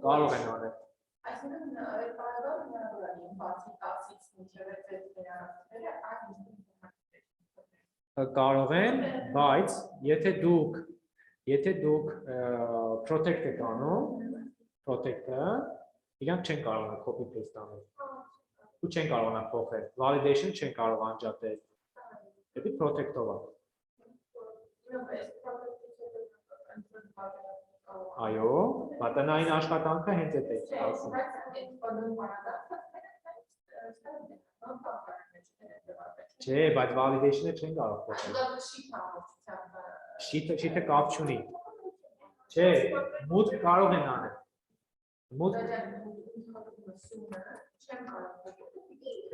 Կարող են անել։ Այսինքն այդ բառերը հնարավոր են բացի 10-ից մինչև այդ վերաբերյալները այն Կարող են, բայց եթե դուք protect եք անում, protect-ը իրանք չեն կարողանա copy paste անել։ Ու չեն կարողանա փոխել, validation չեն կարող անջատել։ Դա protect-ով է։ Այո, մատնային աշխատանքը հենց այդ է ասում։ Չէ, բայց validation-ը չեն կարող փոխել։ Շիթը կապ չունի։ Չէ, մուտք կարող են անել։ Մուտք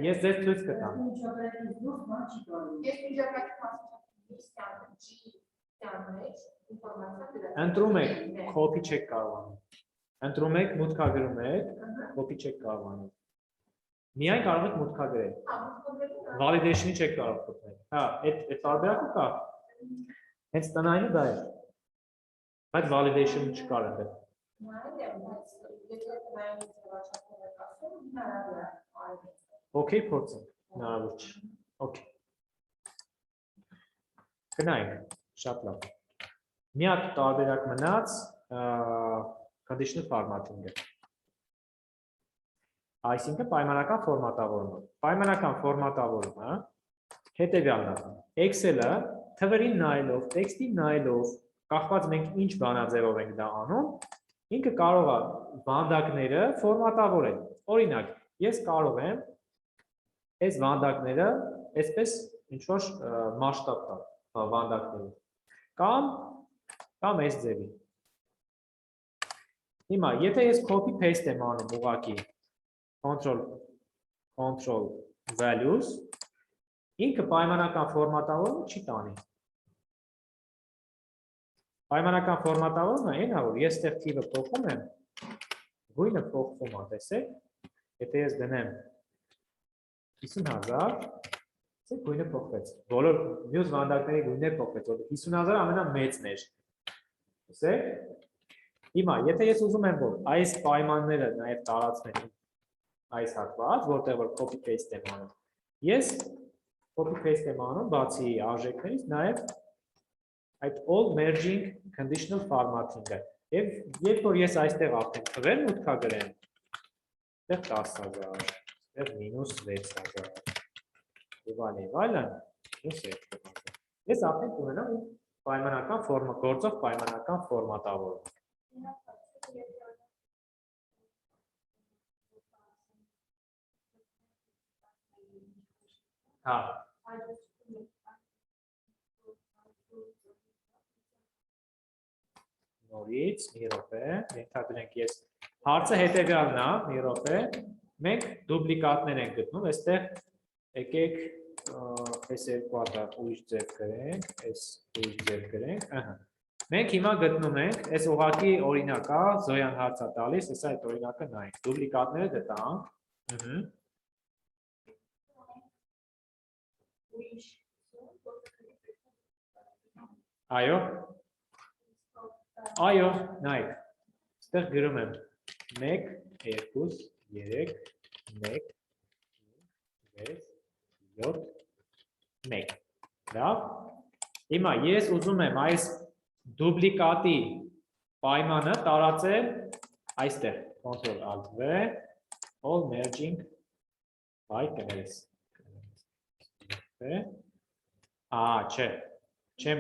Ես ձեզ ցույց կտամ։ Ընտրում եք, copy չեք կարող անել։ Ընտրում եք, մուտքագրում եք, copy չեք կարող անել։ Միայն կարող եք մուտքագրել։ Validation-ի չեք կարող փոխել։ Հա, այդ տարբերակը կա։ Հենց տնայինը դա է։ Բայց validation-ը չկար այնտեղ։ Okay, փորձենք։ Հնարավոր չէ։ Okay։ Գնայինք, շատ լավ։ Մի հատ տարբերակ մնաց conditional formatting-ը։ Այսինքն պայմանական ֆորմատավորումը։ Պայմանական ֆորմատավորումը հետևյալն է։ Excel-ը թվերին նայելով, տեքստին նայելով, կախված մենք ինչ բանաձևով ենք դա անում, ինքը կարող է վանդակները ֆորմատավորել։ Օրինակ, ես կարող եմ այս վանդակները այսպես ինչ-որ մասշտաբ տալ վանդակների։ Կամ այս ձևի։ Հիմա, եթե ես copy paste եմ անում ուղղակի control values, ինքը պայմանական ֆորմատավորումը չի տանի։ Պայմանական ֆորմատավորումը այն է, որ ես այդտեղ թիվը փոխում եմ, գույնը փոխվում է, տեսեք։ Եթե ես դնեմ 50000, Սա գույնը փոխվեց։ Բոլոր մյուս վանդակների գույները փոխվեց, որտեղ 50000 ամենամեծն էր։ Տեսեք։ Հիմա, եթե ես ուզում եմ, որ այս պայմանները նաև տարածվեն այս հատված, որտեղ որ copy paste եմ անում, ես copy paste եմ անում, բացի արժեքներից, նաև այդ all merging conditional formatting-ը։ Եվ երբ որ ես այստեղ արդեն թվեր մուտքագրեմ, այդտեղ 10000, այդտեղ -6000 Եվ այլն, ես արդեն կունենամ գործող պայմանական ֆորմատավորում։ Հա։ Նորից մի րոպե, ենթադրենք ես հարցը հետևյալն է, մի րոպե, մենք դուպլիկատներ ենք գտնում, այստեղ եկեք այս երկու հատ ուրիշ ձև գրենք, այս ուրիշ ձև գրենք, ըհը։ Մենք հիմա գտնում ենք, այս ուղղակի օրինակ է, Զոյան հարց է տալիս, հեսա այդ օրինակը նայենք, դուպլիկատները գտանք, ըհը։ Այո։ Այո, նայեք, ստեղ գրում եմ 1, 2, 3, 1, 6, 7, 1, լավ, հիմա ես ուզում եմ այս դուպլիկատի պայմանը տարածել այստեղ, Ctrl Alt V, all merging by կներես, չէ, չեմ,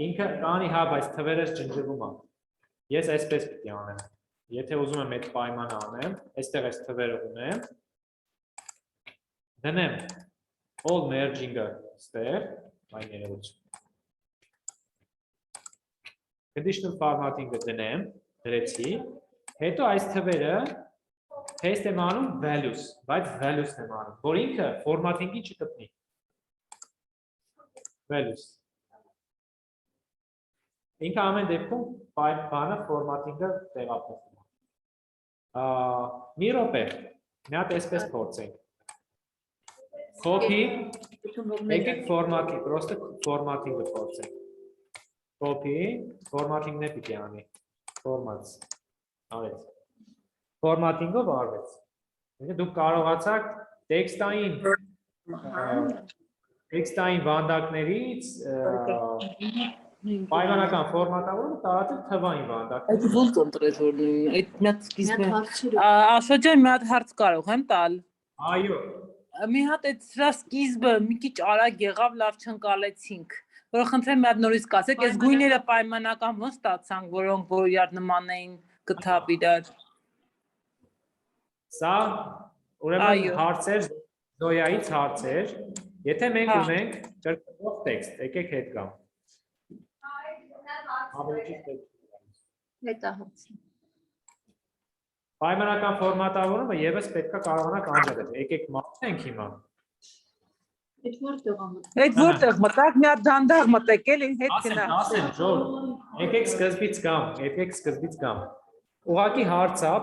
ինքը կանի հա, բայց թվերս ջնջվում է, ես այսպես պիտի անեմ, եթե ուզում եմ այդ պայմանը անեմ, այստեղ այս թվերը ունեմ, դնեմ all merging-ը ստեղ, այն երևություն, conditional formatting-ը դնեմ, դրեցի, հետո այս թվերը paste եմ անում values, բայց values-ն եմ անում, որ ինքը formatting-ի չկպնի, values, ինքը ամեն դեպքում բանը formatting-ը տեղափոխում է, մի րոպե, մի հատ այսպես փորձենք, copy, եկեք formatting, պրոստը formatting-ը փորձենք, copy, formatting-ն է պիտի անի, formats, արեց, formatting-ով արվեց, դուք կարողացաք տեքստային վանդակներից պայմանական ֆորմատավորումը տարածել թվային վանդակներ։ Այդ ո՞ր կոնտրեզ որ նույն, այդ մի հատ սկիզբը։ Աշոտ ջան, մի հատ հարց կարող եմ տալ։ Այո։ Մի հատ այդ սրա սկիզբը մի քիչ արագ եղավ, լավ չընկալեցինք։ Որ խնդրեմ մի հատ նորից կասեք, այս գույները պայմանական ո՞նց ստացանք, որոնք որ իրար նման էին գտավ իրար։ Սա ուրեմն հարցեր, Զոյայից հարցեր, եթե մենք ունենք կրկնող տեքստ, եկեք հետ գամ։ Պայմանական ֆորմատավորումը եւս պետք է կարողանանք անջատել։ Եկեք մտենք հիմա։ Այդ որտեղ մտակ, մի հատ դանդաղ մտեք էլի, հետ գնա։ Ասեմ, Ջոն, եկեք սկզբից գամ։ Ուղղակի հարց է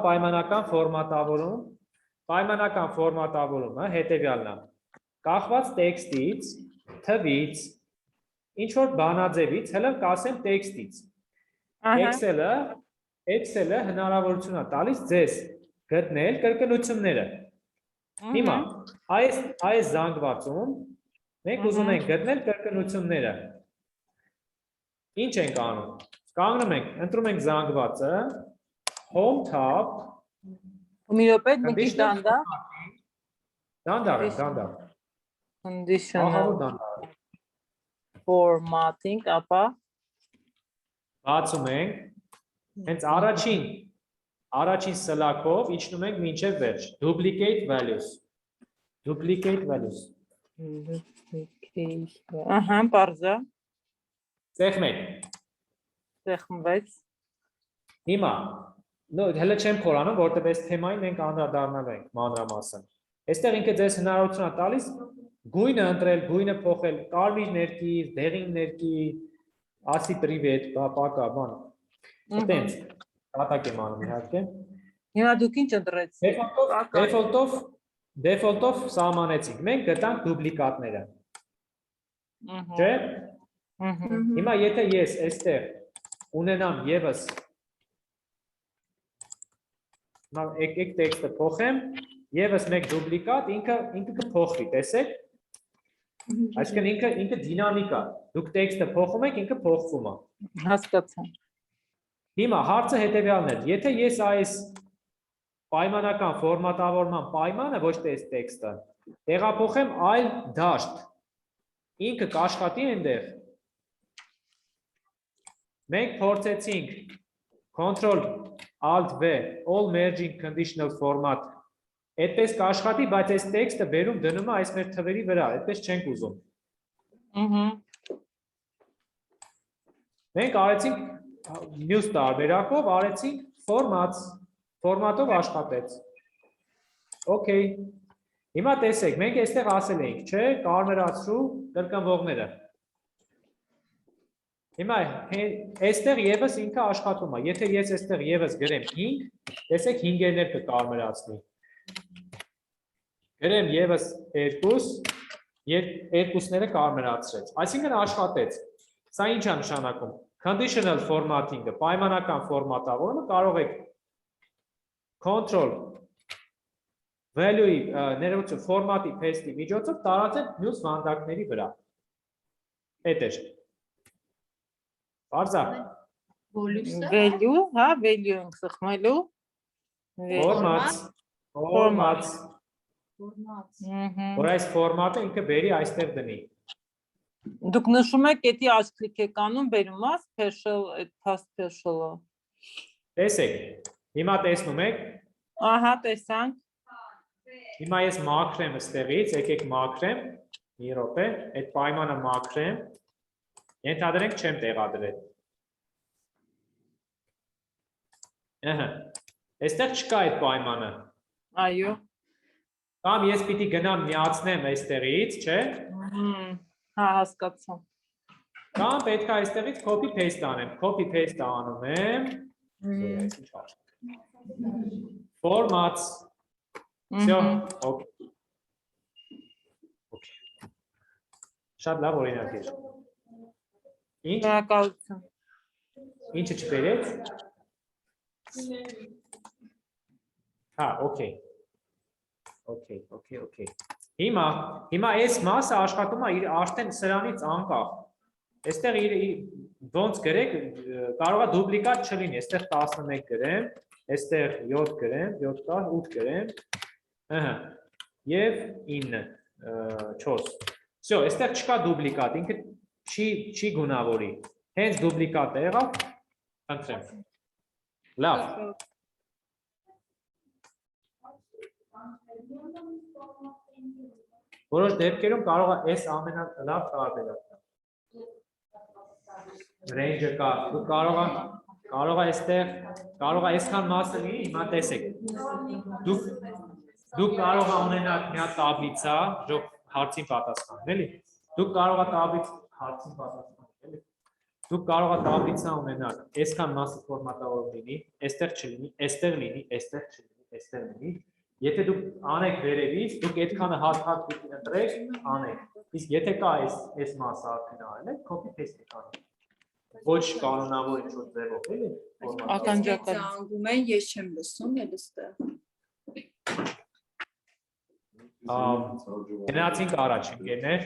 պայմանական ֆորմատավորումը հետեւյալն է։ Կախված տեքստից, թվից, ինչ որ բանաձևից, հələ կասեմ տեքստից։ Excel-ը հնարավորություն է տալիս ձեզ գտնել կրկնությունները։ Հիմա այս զանգվածում մենք ուզում ենք գտնել կրկնությունները։ Ինչ ենք անում։ Կանգնում ենք, ընտրում ենք զանգվածը, home tab, մի րոպե, մի քիչ դանդաղ։ Դանդաղ։ Conditional formatting, ապա բացում ենք, հենց առաջին սլակով իջնում ենք մինչև վերջ, duplicate values, ահա, պարզա, ծեղմվեց, հիմա, հələ չեմ խորանում, որտև այս թեմային մենք անդրադառնալ ենք մանրամասն, այստեղ ինքը ձեզ հնարավորություն է տալիս գույնը ընտրել, գույնը փոխել, կարմիր ներկիր, դեղին ներկիր, ասի պրիվետ, պակա, բան, այտենց, կատակ եմ անում իհարկե։ Հիմա դուք ինչ ընտրեցիք։ Դեֆոլտով սահմանեցինք, մենք գտանք դուպլիկատները, չէ։ Հիմա եթե ես այստեղ ունենամ ևս, եկեք տեքստը փոխեմ, ևս մեկ դուպլիկատ, ինքը կփոխվի, տեսեք, այսինքն ինքը դինամիկ է, դուք տեքստը փոխում եք, ինքը փոխվում է։ Հասկացա։ Հիմա հարցը հետևյալն է, եթե ես այս պայմանական ֆորմատավորման պայմանը, ոչ թե այս տեքստը, տեղափոխեմ այլ դաշտ, ինքը կաշխատի այնտեղ։ Մենք փորձեցինք Control Alt V all merging conditional format այդպես կաշխատի, բայց այս տեքստը վերում դնում է այս մեր թվերի վրա, այդպես չենք ուզում։ Մենք արեցինք մյուս տարբերակով արեցինք ֆորմատով աշխատեց։ Okay։ Հիմա տեսեք, մենք այստեղ ասել էինք, չէ, կարմրացրու կրկնվողները։ Հիմա այստեղ եւս ինքը աշխատում է։ Եթե ես այստեղ եւս գրեմ 5, տեսեք 5-երներ կկարմրացնի։ Գրեմ եւս 2, երկուսները կարմրացրեց։ Այսինքն աշխատեց։ Սա ինչ է նշանակում։ Conditional formatting-ը, պայմանական ֆորմատավորումը կարող եք control value-ի ներողություն ֆորմատի paste-ի միջոցով տարածել մյուս վանդակների վրա։ Էդ է։ Բարձա։ Value, հա, value ենք սխմելու։ Format։ Որ այս ֆորմատը ինքը բերի այստեղ դնի։ Դուք նշում եք, եթե աչքլիկ եք անում, բերում է special, այդ past special-ը։ Տեսեք, հիմա տեսնում եք։ Ահա, տեսանք։ Հիմա ես մաքրեմ այստեղից, եկեք մաքրեմ, մի րոպե, այդ պայմանը մաքրեմ, ենթադրենք չեմ տեղադրել։ Ահա, այստեղ չկա այդ պայմանը։ Այո։ Կամ ես պիտի գնամ միացնեմ այստեղից, չէ։ Հա, հասկացա։ Կամ պետք է այստեղից copy paste անեմ, copy paste անում եմ։ Formats։ Всё, okay։ Okay։ Շատ լավ օրինակ էր։ Ինչ։ Շնորհակալություն։ Ինչը չբերեց։ Հա, okay։ Okay։ Հիմա այս մասը աշխատում է իր արդեն սրանից անկախ։ Այստեղ ոնց գրեք, կարող է դուպլիկատ չլինի, այստեղ 11 գրեմ, այստեղ 7 գրեմ, 7 կա, 8 գրեմ, ըհը, եւ 9, 4։ Всё, այստեղ չկա դուպլիկատ, ինքը չի գունավորի։ Հենց դուպլիկատը եղավ, խնդրեմ։ Լավ։ Որոշ դեպքերում կարող է այս ամենալավ տարբերակը։ Range-ը կա, դու կարող է այստեղ, կարող է այսքան մասը լինի, հիմա տեսեք։ Դուք կարող է ունենալ մի հատ տաբլիցա, հարցին պատասխան, էլի։ Դուք կարող է հարցին պատասխան, էլի։ Դուք կարող է տաբլիցա ունենալ, այսքան մասը ֆորմատավորում լինի, այստեղ չլինի, այստեղ լինի, այստեղ չլինի, այստեղ լինի։ Եթե դուք անեք վերևից, դուք այդքանը հատ պիտի ընտրեք, անեք։ Իսկ եթե կա այս մասը արդեն արել եք, copy paste եք անում։ Ոչ կանոնավոր ինչ-որ ձևով, էլի։ Ականջակալ։ Զանգում են, ես չեմ լսում, ելստեղ։ Գնացինք առաջ, ընկերներ։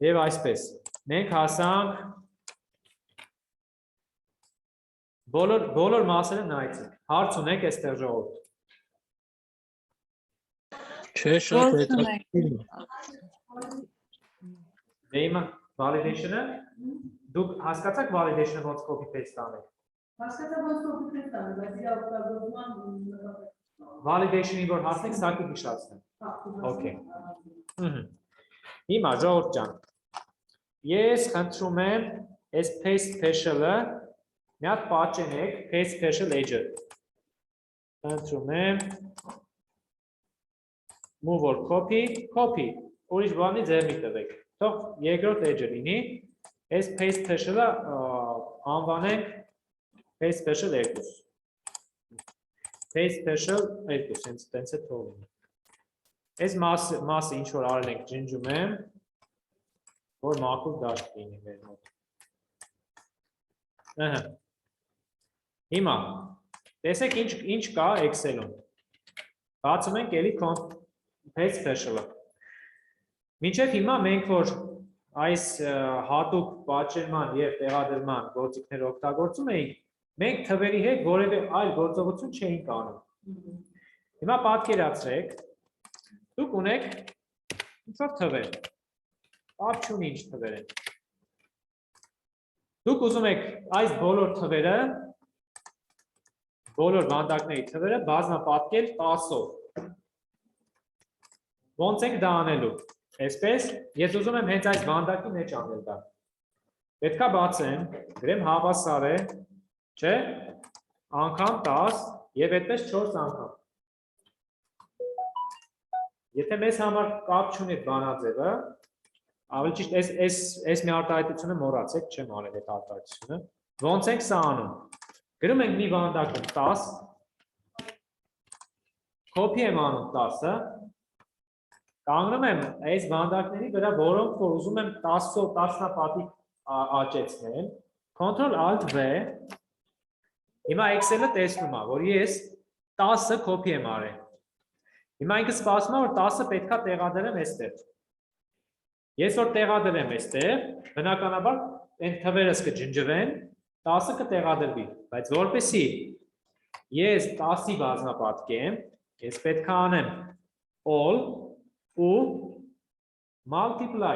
Եվ այսպես, մենք հասանք բոլոր մասերը նայեցինք, հարց ունեք այստեղ ժողովուրդ։ Չէ, շատ հետաքրքիր։ Դե validation-ը, դուք հասկացաք validation-ը ոնց copy paste անեք։ Հասկացա ոնց copy paste անեք, բայց իրա օգտագործման Validation-ին որ հասնեք, սակի հիշացնեմ։ Okay։ Հիմա ժողովուրդ ջան, ես խնդրում եմ այս paste special-ը մի հատ պատճենեք paste special edge-ը։ Խնդրում եմ move or copy, ուրիշ բանի ձեր մի տվեք։ Թող երկրորդ edge-ը լինի, այս paste special-ը անվանենք paste special 2։ Paste special 2, հենց տենց է թողնում։ Այս մասը ինչ որ արել ենք ջնջում եմ, որ մաքուր դաշտ լինի մեր մոտ։ Ահա։ Հիմա, տեսեք ինչ կա Excel-ում։ Բացում ենք էլի paste special-ը։ Մինչև հիմա մենք որ այս հատուկ պատճենման եւ տեղադրման գործիքները օգտագործում էինք, մենք թվերի հետ որևէ այլ գործողություն չէինք անում։ Հիմա պատկերացրեք, Դուք ունեք ինչ-որ թվեր։ Կապ չունի ինչ թվեր են։ Դուք ուզում եք այս բոլոր թվերը, բոլոր վանդակների թվերը բազմապատկել 10-ով։ Ոնց ենք դա անելու։ Այսպես, ես ուզում եմ հենց այս վանդակի մեջ անել դա։ Պետք է բացեմ, գրեմ հավասար է, չէ՞, անգամ 10 եւ այդպես 4 անգամ։ Եթե մեզ համար կապ չունի բանաձևը, ավելի ճիշտ այս մի արտահայտությունը մոռացեք, չեմ արել այդ արտահայտությունը։ Ոնց ենք սա անում։ Գրում ենք մի վանդակում 10, կոպի եմ անում 10-ը, կանգնում եմ այս վանդակների վրա, որոնք որ ուզում եմ 10-ով 10-նապատիկ աճեցնել, Ctrl-Alt-V, հիմա Excel-ը տեսնում է, որ ես 10-ը կոպի եմ արել։ Հիմա ինքը սպասում է, որ 10-ը պետք է տեղադրեմ այստեղ։ Ես որ տեղադրեմ այստեղ, բնականաբար այն թվերս կջնջվեն, 10-ը կտեղադրվի, բայց որպեսզի ես 10-ի բազմապատկեմ, ես պետք է անեմ all ու multiply։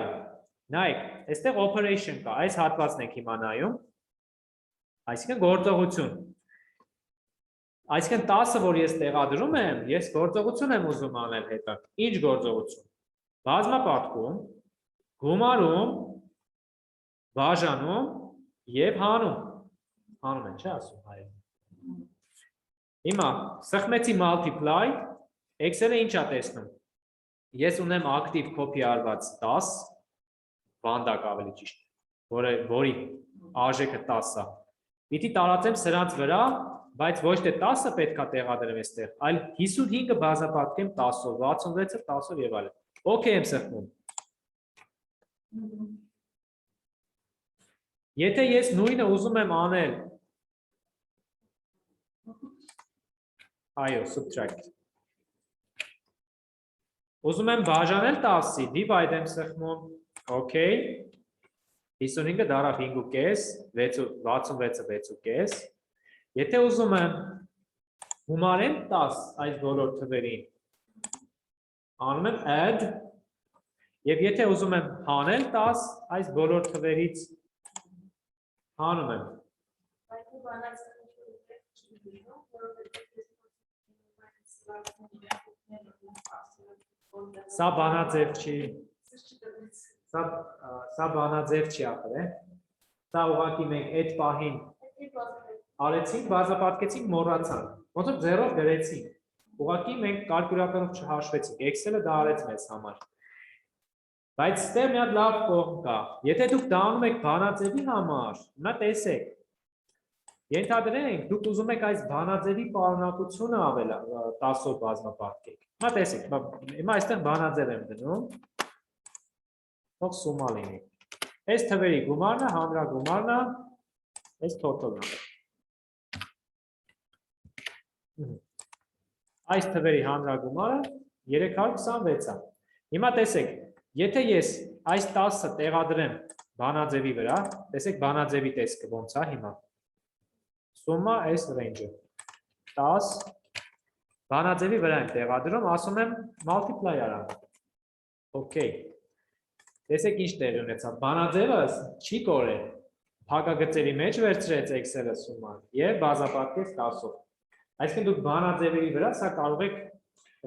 Նայեք, այստեղ operation կա, այս հատվածն եք հիմա նայում, այսինքն գործողություն։ Այսինքն 10-ը, որ ես տեղադրում եմ, ես գործողություն եմ ուզում անել հետը։ Ինչ գործողություն։ Բազմապատկում, գումարում, բաժանում եւ հանում։ Հանում են, չէ՞ ասում հայերեն։ Հիմա սխմեցի multiply, Excel-ը ինչ է տեսնում։ Ես ունեմ active copy արված 10, վանդակ ավելի ճիշտ, որի արժեքը 10 է։ Պիտի տարածեմ սրանց վրա, բայց ոչ թե 10-ը պետք է տեղադրեմ այստեղ, այլ 55-ը բազմապատկեմ 10-ով, 66-ը 10-ով եւ այլն։ Okay եմ սխմում։ Եթե ես նույնը ուզում եմ անել, այո, subtract։ Ուզում եմ բաժանել 10-ի, divide եմ սխմում, okay, 55-ը դարավ 5.5, 66-ը 6.5, եթե ուզում եմ գումարեմ 10 այս բոլոր թվերին, անում եմ add, և եթե ուզում եմ հանել 10 այս բոլոր թվերից, հանում եմ։ Սա բանաձև չի, սա բանաձև չի ապր է, սա ուղղակի մենք այդ պահին արեցինք, բազմապատկեցինք, մոռացանք, ոնց որ ձեռով գրեցինք, ուղղակի մենք կալկուլյատորով չհաշվեցինք, Excel-ը դա արեց մեզ համար։ Բայց ստեղ մի հատ լավ կողմ կա, եթե դուք դա անում եք բանաձևի համար, հիմա տեսեք, ենթադրենք, դուք ուզում եք այս բանաձևի պարունակությունը 10-ով բազմապատկեք, հիմա տեսեք, հիմա այստեղ բանաձև եմ դնում, թող սումա լինի, այս թվերի գումարն է, հանրագումարն է, այս total-ն է։ Այս թվերի հանրագումարը 326 է։ Հիմա տեսեք, եթե ես այս 10-ը տեղադրեմ բանաձևի վրա, տեսեք բանաձևի տեսքը ոնց է հիմա։ Սումա այս range-ը 10 բանաձևի վրա եմ տեղադրում, ասում եմ multiply արա։ Okay։ Տեսեք ինչ տեղի ունեցավ։ Բանաձևը չի կորել։ Փակագծերի մեջ վերցրեց Excel-ը սուման եւ բազմապատկեց 10-ով։ Այսինքն դուք բանաձևերի վրա սա կարող եք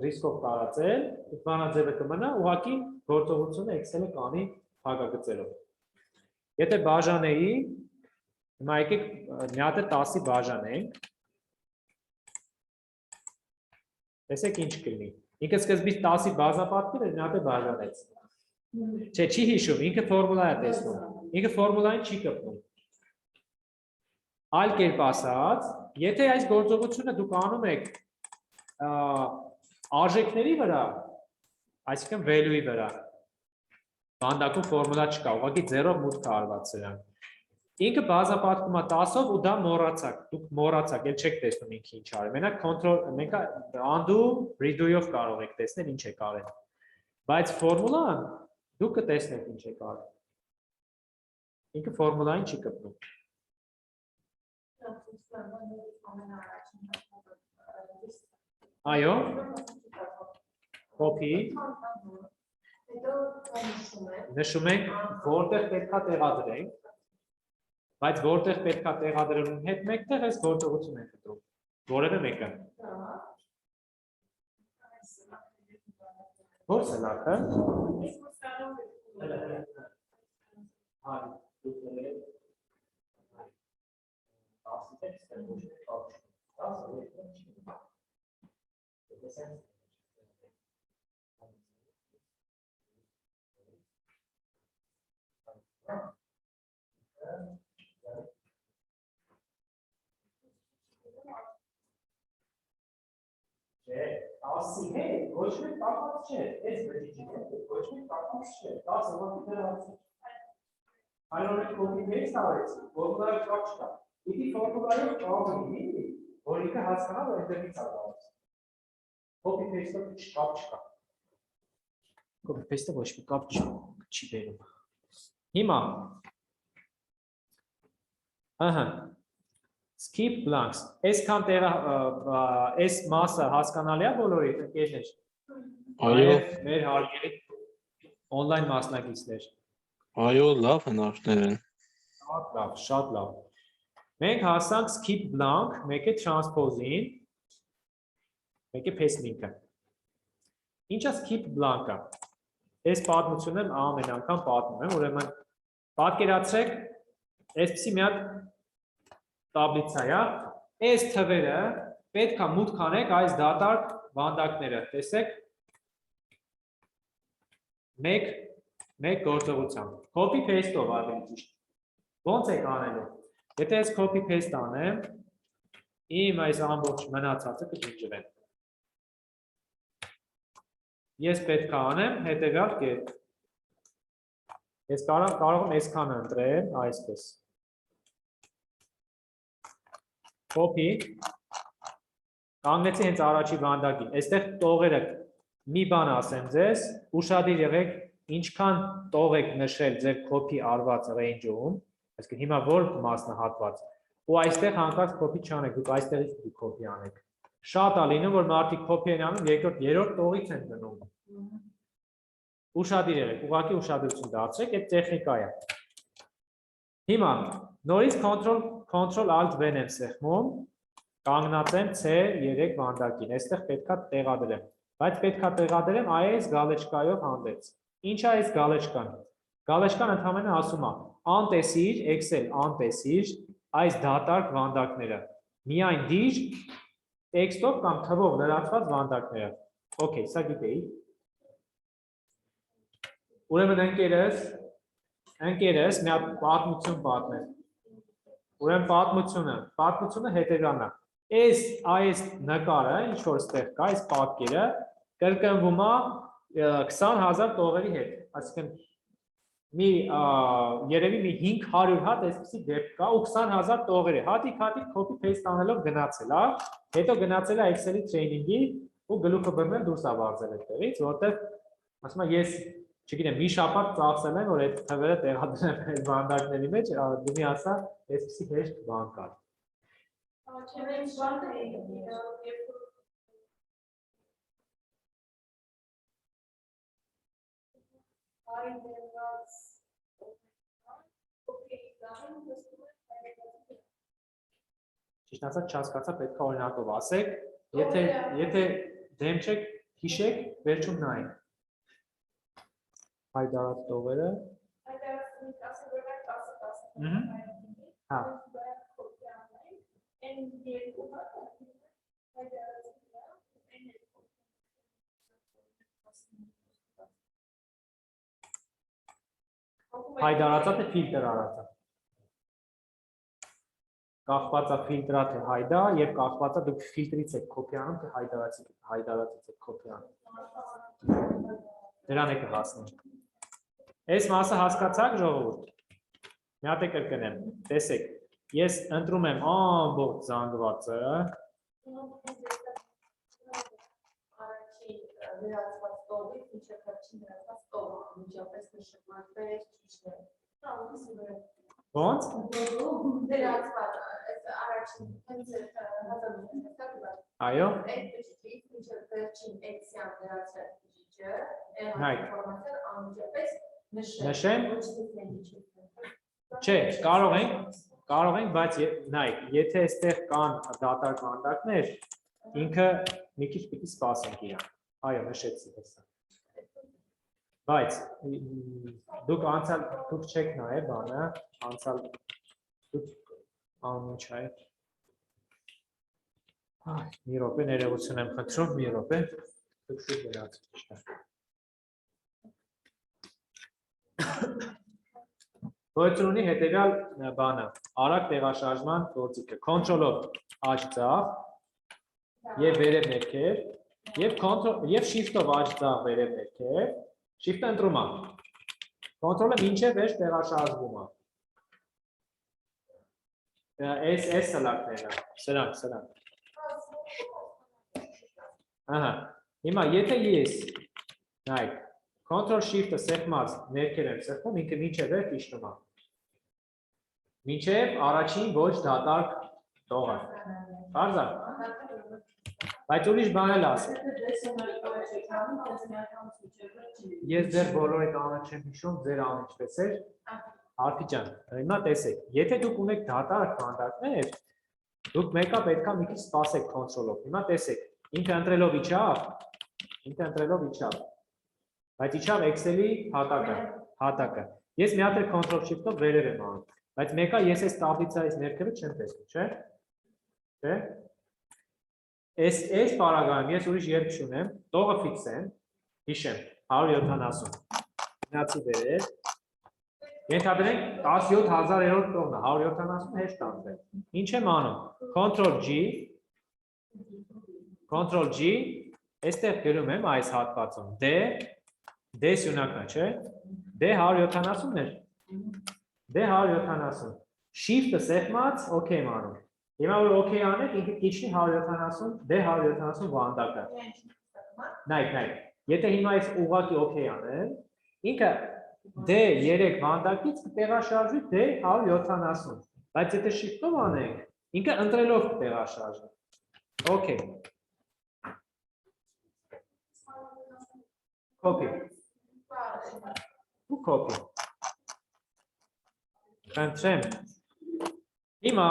ռիսկով տարածել, դուք բանաձևը կմնա, ուղղակի գործողությունը Excel-ը կանի փակագծերով։ Եթե բաժանեի, հիմա եկեք մի հատ 10-ի բաժանենք։ Տեսեք ինչ կլինի։ Ինքը սկզբից 10-ի բազմապատկել էր, մի հատ բաժանեց։ Չէ, չի հիշում, ինքը ֆորմուլա է տեսնում։ Ինքը ֆորմուլային չի կպնում։ Այլ կերպ ասած, եթե այս գործողությունը դուք անում եք արժեքների վրա, այսինքն value-ի վրա, բանդակում ֆորմուլա չկա, ուղղակի 0-ով մուտք է արված սրան։ Ինքը բազմապատկում է 10-ով ու դա մոռացաք, դուք մոռացաք, էլ չեք տեսնում ինքը ինչ արել։ Մենակ մենք undo, redo-ով կարող եք տեսնել ինչ եք արել։ Բայց ֆորմուլան դուք կտեսնեք ինչ եք արել։ Ինքը ֆորմուլային չի կպնում։ Այո։ copy Հետո նշում եմ, նշում ենք որտեղ պետքա տեղադրենք, բայց որտեղ պետքա տեղադրելու հետ մեկտեղ այս գործողություն ենք կտրում, որևէ մեկը։ Որ սլակը։ Ասի հետ, ոչ մեկ կապած չէ, այս բջիջի հետ, ոչ մեկ կապած չէ, 10 հոգի դրացի։ Այլորդ copy paste արեցի, ֆորմուլայով կապ չկա։ Պիտի ֆորմուլայով կապ լինի, որ ինքը հասկանա, որ այնտեղից է գալիս։ Copy paste-ով կապ չկա։ Copy paste-ը ոչ մի կապ չի բերում։ Հիմա ահա skip blanks այսքան տեղը այս մասը հասկանալի է բոլորի ընկերներ Այո, մեր հարգելի on-line մասնակիցներ այո, լավ հնարքներ են։ շատ լավ մենք հասանք skip blank մեկը transpose-ին մեկը paste link-ը ինչա skip blank-ը այս պատմությունը ամեն անգամ պատմում եմ ուրեմն պատկերացրեք այսպեսի մի հատ տաբլիցա է, այս թվերը պետք է մուտք անեք այս դատարկ վանդակները, տեսեք, մեկ գործողությամբ, copy paste-ով ավելի ճիշտ, ոնց եք անելու, եթե ես copy paste անեմ, իմ այս ամբողջ մնացածը կջնջվեն, ես պետք է անեմ հետևյալ կերպ, ես կարող եմ այսքանը ընտրել, այսպես, copy կանգնեցի հենց առաջի վանդակին այստեղ տողերը մի բան ասեմ ձեզ ուշադիր եղեք ինչքան տող եք նշել ձեր copy արված range-ում այսինքն հիմա որ մասն է հատված ու այստեղ հանկարծ copy չանեք դուք այստեղից դուք copy անեք շատ է լինում որ մարդիկ copy են անում երրորդ տողից են դնում ուշադիր եղեք ուղղակի ուշադրություն դարձրեք այդ տեխնիկա է հիմա նորից Control Alt V-ն եմ սեղմում, կանգնած եմ C3 վանդակին, այստեղ պետքա տեղադրեմ, բայց պետքա տեղադրեմ այս գալեչկայով հանդերձ։ Ինչ է այս գալեչկան։ Գալեչկան ընդհանրապես ասում է, անտեսիր, Excel անտեսիր այս դատարկ վանդակները։ Միայն դիր տեքստով կամ թվով լրացված վանդակները։ Okay, սա գիտեի։ Ուրեմն ընկերս մի հատ պատմություն պատմեմ։ Ուրեմն պատմությունը հետևյալն է։ Այս նկարը, ինչ որ ստեղ կա, այս պատկերը կրկնվում է 20000 տողերի հետ։ Այսինքն երևի մի 500 հատ այսպեսի դեպք կա ու 20000 տողեր է։ Հատիկ copy paste անելով գնացել է, հետո գնացել է Excel-ի training-ի ու գլուխը բռնել դուրս է վարձել այդտեղից, որտեղ ասում եմ ես չգիտեմ, մի շաբաթ ծախսել եմ, որ այդ թվերը տեղադրեմ այդ վանդակների մեջ, դու մի ասա, այսպեսի հեշտ բան կար։ Ճիշտ ասած չհասկացա, պետք է օրինակով ասեք, եթե դեմ չեք, հիշեք, վերջում նայեք։ Հայդարած տողերը։ Հա։ Հայդարածա թե ֆիլտր արածա։ Կախված է ֆիլտրա թե հայդա եւ կախված է դուք ֆիլտրից եք կոպի անում թե հայդարածից եք կոպի անում։ Դրան եք հասնում։ Այս մասը հասկացաք ժողովուրդ։ Մի հատ է կրկնեմ։ Տեսեք, ես ընտրում եմ ամբողջ զանգվածը։ Լրացված տողից մինչև վերջին լրացված տողը միջապես նշանակվեց ճիշտ է։ Ոնց։ Լրացված առաջին հենց հազարը Այո։ այդ բջիջից մինչև վերջին էքսյան լրացված Նայ։ ինֆորմացիան անմիջապես Նշեմ։ Չէ, կարող ենք, բայց նայ, եթե այստեղ կան դատարկ վանդակներ, ինքը մի քիչ պիտի սպասենք իրան։ Այո, նշեցի հեսա։ Բայց դուք չեք նայել բանը, անցալ դուք անունչ հայ։ Մի րոպե ներողություն եմ խնդրում, մի րոպե։ Դուք շուտ գնացեք։ Գոյություն ունի հետևյալ բանը, արագ տեղաշարժման գործիքը, control-ով աջ ձախ եւ վերև ներքև եւ shift-ով աջ ձախ վերև ներքև, shift-ը ընտրում է։ Control-ը մինչև վերջ տեղաշարժվում է։ S սլակները, սրանք։ Ահա, հիմա եթե ես նայեք, Control Shift-ը սեղմած ներքև եմ սեղմում, ինքը մինչև վերջ իջնում է։ Մինչև առաջին ոչ դատարկ տողը։ Պարզ է։ Բայց ուրիշ բան էլ ասեմ։ Ես ձեր բոլորի տանը չեմ հիշում, ձեր անունը ինչպես էր։ Արփի ջան, հիմա տեսեք, եթե դուք ունեք դատարկ վանդակներ, դուք մեկը պետքա մի քիչ սպասեք Control-ով։ Հիմա տեսեք, ինքը ընտրելով իջավ։ Բայց իջավ Excel-ի հատակը։ Ես մի հատ Control Shift-ով վերև եմ անում, բայց մեկը ես այս տաբլիցայից ներքևը չեմ տեսնում, չէ՞։ Չէ՞։ Այս պարագայում ես ուրիշ երկ չունեմ, տողը ֆիքսեմ, հիշեմ, 170։ Գնացի վերև։ Ենթադրենք 17000-րդ տողն է, 170 հեշտ անցել։ Ինչ եմ անում։ Control G, այստեղ գրում եմ այս հատվածում D սյունակն է, չէ՞։ D 170-ն էր։ D 170։ Shift-ը սեղմած, OK եմ անում։ Հիմա որ OK անեք, ինքը կիջնի 170, D 170 վանդակը։ Նայեք։ Եթե հիմա այս ուղղակի OK անեմ, ինքը D3 վանդակից կտեղաշարժվի D 170։ Բայց եթե Shift-ով անենք, ինքը ընտրելով կտեղաշարժվի։ OK։ Copy։ Խնդրեմ։ Հիմա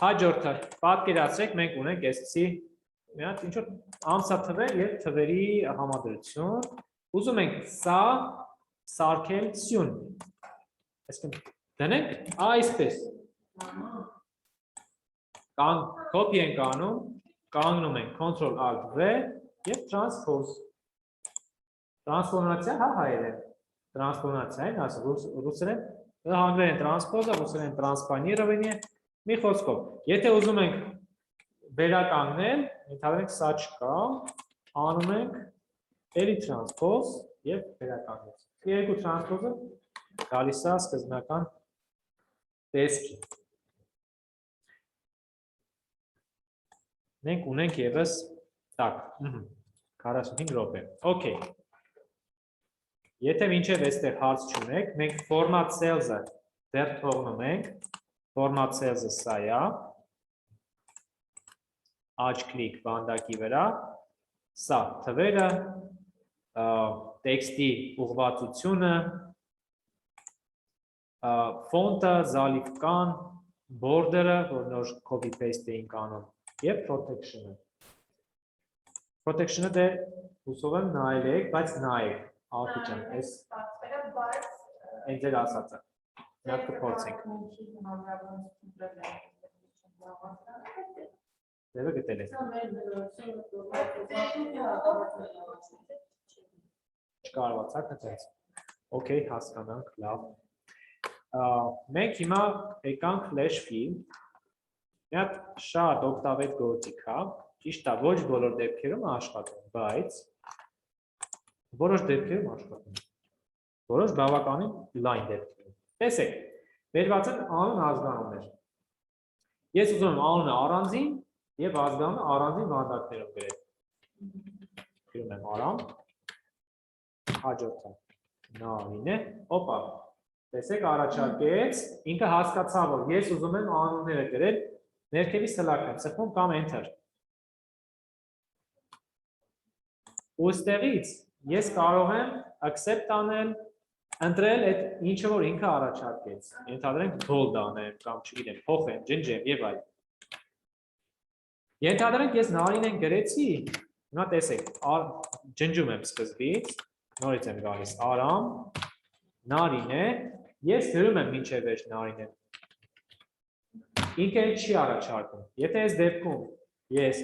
հաջորդը պատկերացրեք, մենք ունենք այսպիսի մի հատ ինչ-որ ամսաթվեր եւ թվերի համադրություն։ Ուզում ենք սա սարքել սյուն։ Այսինքն դնենք այսպես։ Copy ենք անում, կանգնում ենք Ctrl Alt V եւ Transpose։ Տրանսֆորմացիա հայերեն։ Տրանսֆորմացիային ասում ռուսերեն հանրեն տրանսպոզը, ռուսերեն տրանսպանիրովание, մի խոսքով։ Եթե ուզում ենք վերականգնել, ենթադրենք սա չկա, անում ենք էլի տրանսպոզ եւ վերականգնենք։ Երկու տրանսպոզը գալիս է սկզբնական տեսքի։ Մենք ունենք եւս տակ, 45 րոպե։ Okay։ Եթե մինչև այստեղ հարց չունեք, մենք format cells-ը դեռ թողնում ենք, format cells-ը սա է, աջ կլիկ վանդակի վրա, սա թվերը, տեքստի ուղղվածությունը, ֆոնտը, զալիվկան, border-ը, որ նոր copy paste էինք անում, եւ protection-ը։ Protection-ը դե հուսով եմ նայել եք, բայց նայեք, Ալփի ջան, այս այն ձեր ասածը։ Նա կփորձենք։ Դե գտել եք։ Չկարողացաք այդպես։ Okay, հասկանանք, լավ։ Մենք հիմա եկանք flash fill։ Մի հատ շատ օգտավետ գործիք է, ճիշտ է, ոչ բոլոր դեպքերում աշխատում, բայց որոշ դեպքերում աշխատում։ Որոշ բավականին լայն դեպքերում։ Տեսեք, վերված են անուն ազգանուններ։ Ես ուզում եմ անունը առանձին եւ ազգանունը առանձին վանդակներով գրել։ Գրում եմ Արամ, հաջորդը Նարինե, օպա։ Տեսեք, առաջարկեց, ինքը հասկացավ, որ ես ուզում եմ անունները գրել, ներքևի սլակն սեղմում կամ enter։ Ու ստեղից Ես կարող եմ accept անել, ընտրել այդ ինչը որ ինքը առաջարկեց։ Ենթադրենք bold անեմ կամ չգիտեմ, փոխեմ, ջնջեմ եւ այլն։ Ենթադրենք ես նարինեն գրեցի, հիմա տեսեք, ջնջում եմ սկզբից, նորից եմ գալիս Արամ, նարինե, ես գրում եմ մինչև վերջ նարինե։ Ինքը չի առաջարկում։ Եթե այս դեպքում ես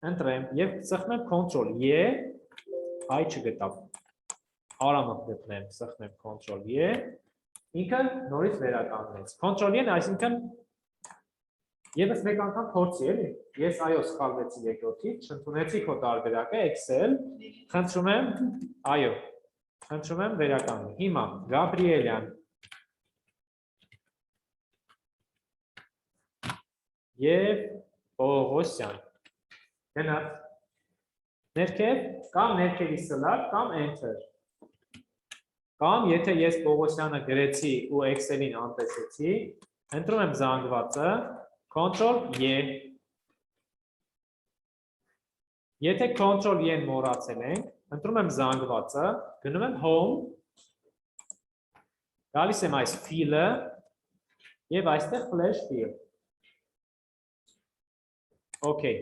ընտրեմ եւ սխմեմ Ctrl E, այ չգտավ։ Արամը գտնեմ, սխմեմ Ctrl E, ինքը նորից վերականգնեց։ Ctrl E-ն այսինքն եւս մեկ անգամ փորձի, էլի։ Ես այո սխալվեցի երկրորդից, չընդունեցի քո տարբերակը Excel, խնդրում եմ, այո, խնդրում եմ վերականգնի։ Հիմա Գաբրիելյան եւ Պողոսյան։ Գնաց։ Ներքև կամ ներքևի սլակ կամ enter։ Կամ եթե ես Պողոսյանը գրեցի ու Excel-ին անտեսեցի, ընտրում եմ զանգվածը, Ctrl E։ Եթե Ctrl E-ն մոռացել ենք, ընտրում եմ զանգվածը, գնում եմ home, գալիս եմ այս fill-ը եւ այստեղ flash fill։ Okay.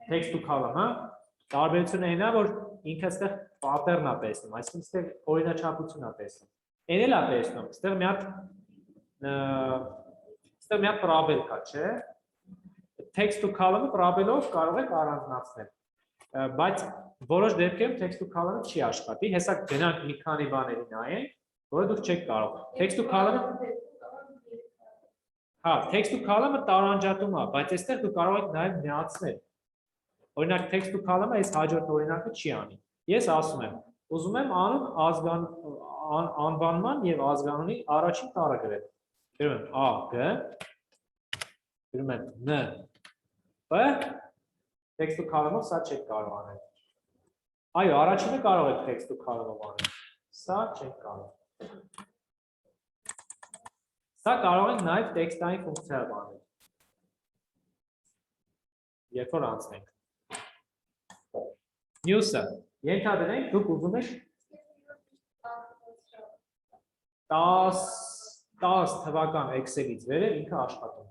Text to column-ը տարբերությունը այն է, որ ինքը այստեղ pattern-ա տեսնում, այսինքն այստեղ օրինաչափություն է տեսնում։ Այն էլ է տեսնում, այստեղ մի հատ պրաբել կա, չէ՞։ Text to column-ը պրաբելով կարող եք առանձնացնել։ Բայց որոշ դեպքերում text to column-ը չի աշխատի, հեսա գնանք մի քանի բաների նայենք, որը դուք չեք կարող։ Text to column-ը հա, text to column-ը տարանջատում է, բայց այստեղ դուք կարող եք նաև միացնել։ Օրինակ text to column-ը այս հաջորդ օրինակը չի անի։ Ես ասում եմ, ուզում եմ անվանման եւ ազգանունի առաջին տառը գրել։ Գրում եմ A, G, գրում եմ N, P, text to column-ով սա չեք կարող անել։ Այո, առաջինը կարող եք text to column-ով անել։ Սա չեք կարող։ Սա կարող եք նաև տեքստային ֆունկցիայով անել։ Երբ որ անցնենք։ Մյուսը, ենթադրենք դուք ուզում եք 10 թվական Excel-ից վերև ինքը աշխատում է։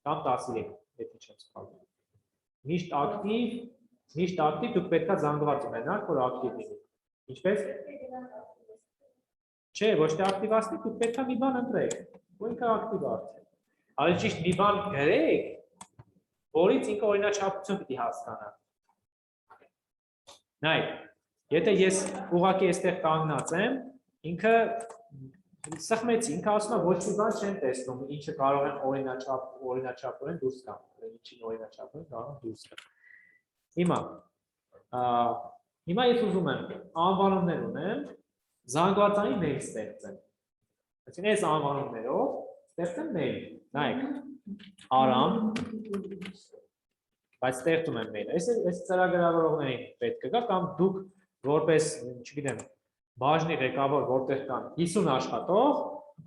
Կամ 13, եթե չեմ սխալվում։ Միշտ ակտիվ դուք պետքա զանգված ունենաք, որ ակտիվ լինի։ Ինչպես։ Չէ, ոչ թե ակտիվացնի, դուք պետքա մի բան ընտրեք, ու ինքը ակտիվ արդեն։ Ավելի ճիշտ մի բան գրեք, որից ինքը օրինաչափություն պիտի հասկանա։ Նայեք, եթե ես ուղղակի այստեղ կանգնած եմ, ինքը սխմեցի, ինքը ասում է ոչ մի բան չեմ տեսնում, ինչը կարող եմ օրինաչափորեն դուրս գամ, ինչին օրինաչափորեն կարող եմ դուրս գամ։ Հիմա ես ուզում եմ անվանումներ ունեմ, զանգվածային մեյլ ստեղծեմ։ Այսինքն այս անվանումներով ստեղծեմ մեյլ։ Նայեք, Արամ, բայց ստեղծում եմ մեյլ։ Այս ծրագրավորողներին պետք է գա կամ դուք որպես, չգիտեմ, բաժնի ղեկավար որտեղ կան 50 աշխատող,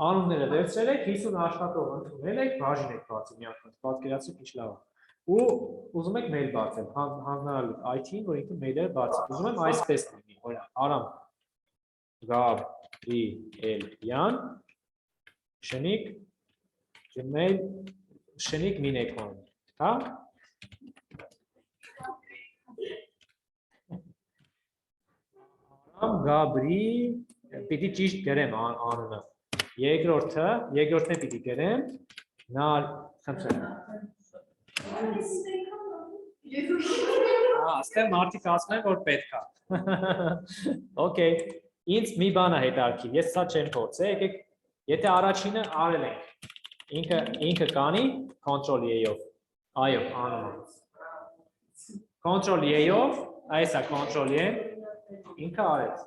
անունները վերցրել եք, 50 աշխատող ընդունել եք, բաժին եք բացի մի անգամ, պատկերացրեք ինչ լավ է։ Ու ուզում եք մեյլ բացել, հանձնարարել IT-ին, որ ինքը մեյլերը բացի։ Ուզում եմ այսպես լինի, օրինակ, Արամ Գաբրիելյան, Շնիկ, Gmail, Շնիկ Մինեկոն, հա։ Արամ Գաբրի, պիտի ճիշտ գրեմ անունը։ Երկրորդն է պիտի գրեմ, նա խնդրեմ։ Աստեղ մարդիկ ասում են, որ պետք է։ Okay, ինձ մի բան է հետարքի, ես սա չեմ փորձել, եկեք, եթե առաջինը արել ենք, ինքը կանի Ctrl E-ով, այո, անում է։ Ctrl E-ով, այս է Ctrl E, ինքը արեց։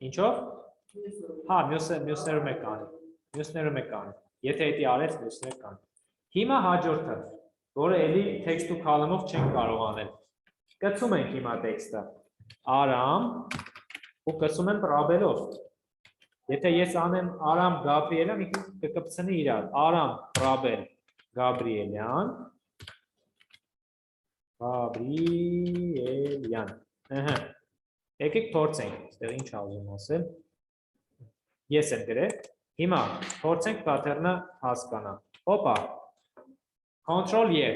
Ինչով։ Հա, մյուսներում է կանի, եթե հետի արեց, մյուսներ կանի։ Հիմա հաջորդը, որը էլի text to column-ով չենք կարող անել։ Կցում ենք հիմա տեքստը։ Արամ ու կսում եմ պրաբելով։ Եթե ես անեմ Արամ Գաբրիելյան, մի քիչ կկպցնի իրար։ Արամ պրաբել Գաբրիելյան։ Գաբրիելյան։ Ահա։ Եկեք փորձենք, այստեղ ինչ ուզում ասել։ Ես եմ գրել։ Հիմա փորձենք pattern-ը հասկանալ։ Օպա։ Control E։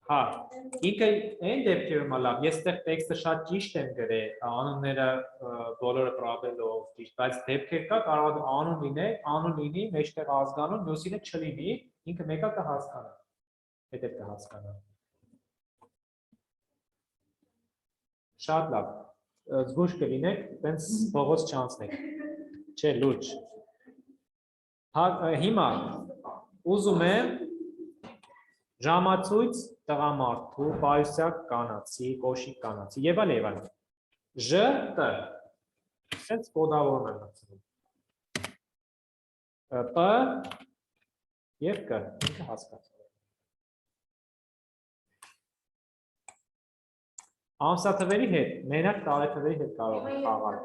Հա, ինքը այն դեպքերում լավ, ես այդտեղ տեքստը շատ ճիշտ եմ գրել, անունները բոլորը պրաբելով ճիշտ, բայց դեպքեր կա կարող է անուն լինի, մեջտեղ ազգանուն, մյուսինը չլինի, ինքը մեկը կհասկանա։ Հետև կհասկանա։ Շատ լավ։ Զգուշ կլինեք, տենց փողոց չանցնեք։ Չէ, լուրջ։ Հիմա ուզում եմ ժամացույց տղամարդու պայուսակ կանացի, կոշիկ կանացի եւ այլն։ Ž T Սենց կոդավորում եմ մտցնում։ P եւ K ինքը հասկացա։ Ամսաթվերի հետ, մենակ տարեթվերի հետ կարող ենք խաղալ։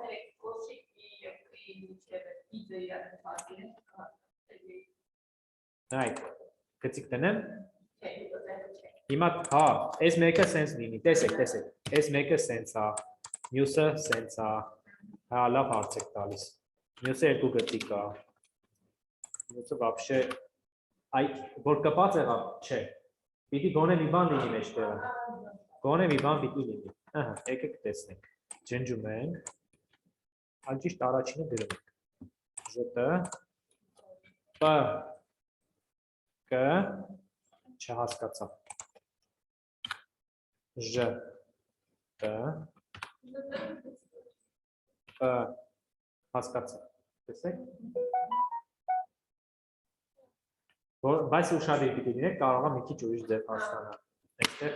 Նայեք, գծիկ տնեմ։ Հիմա, հա, այս մեկը սենց լինի, տեսեք, այս մեկը սենց է, մյուսը սենց է, հա, լավ հարց եք տալիս, մյուսը երկու գծիկ է, մյուսը վաբշե, որ կպած եղավ, չէ, պիտի գոնե մի բան լինի մեջտեղը, գոնե մի բան պիտի լինի, ահա, եկեք տեսնենք, ջնջում ենք, այլ ճիշտ առաջինը գրում ենք, ժտը, P, K, չհասկացա, J, T, P, հասկացա, տեսեք, բայց ուշադիր պիտի լինեք, կարող է մի քիչ ուրիշ ձև հասկանալ, այստեղ,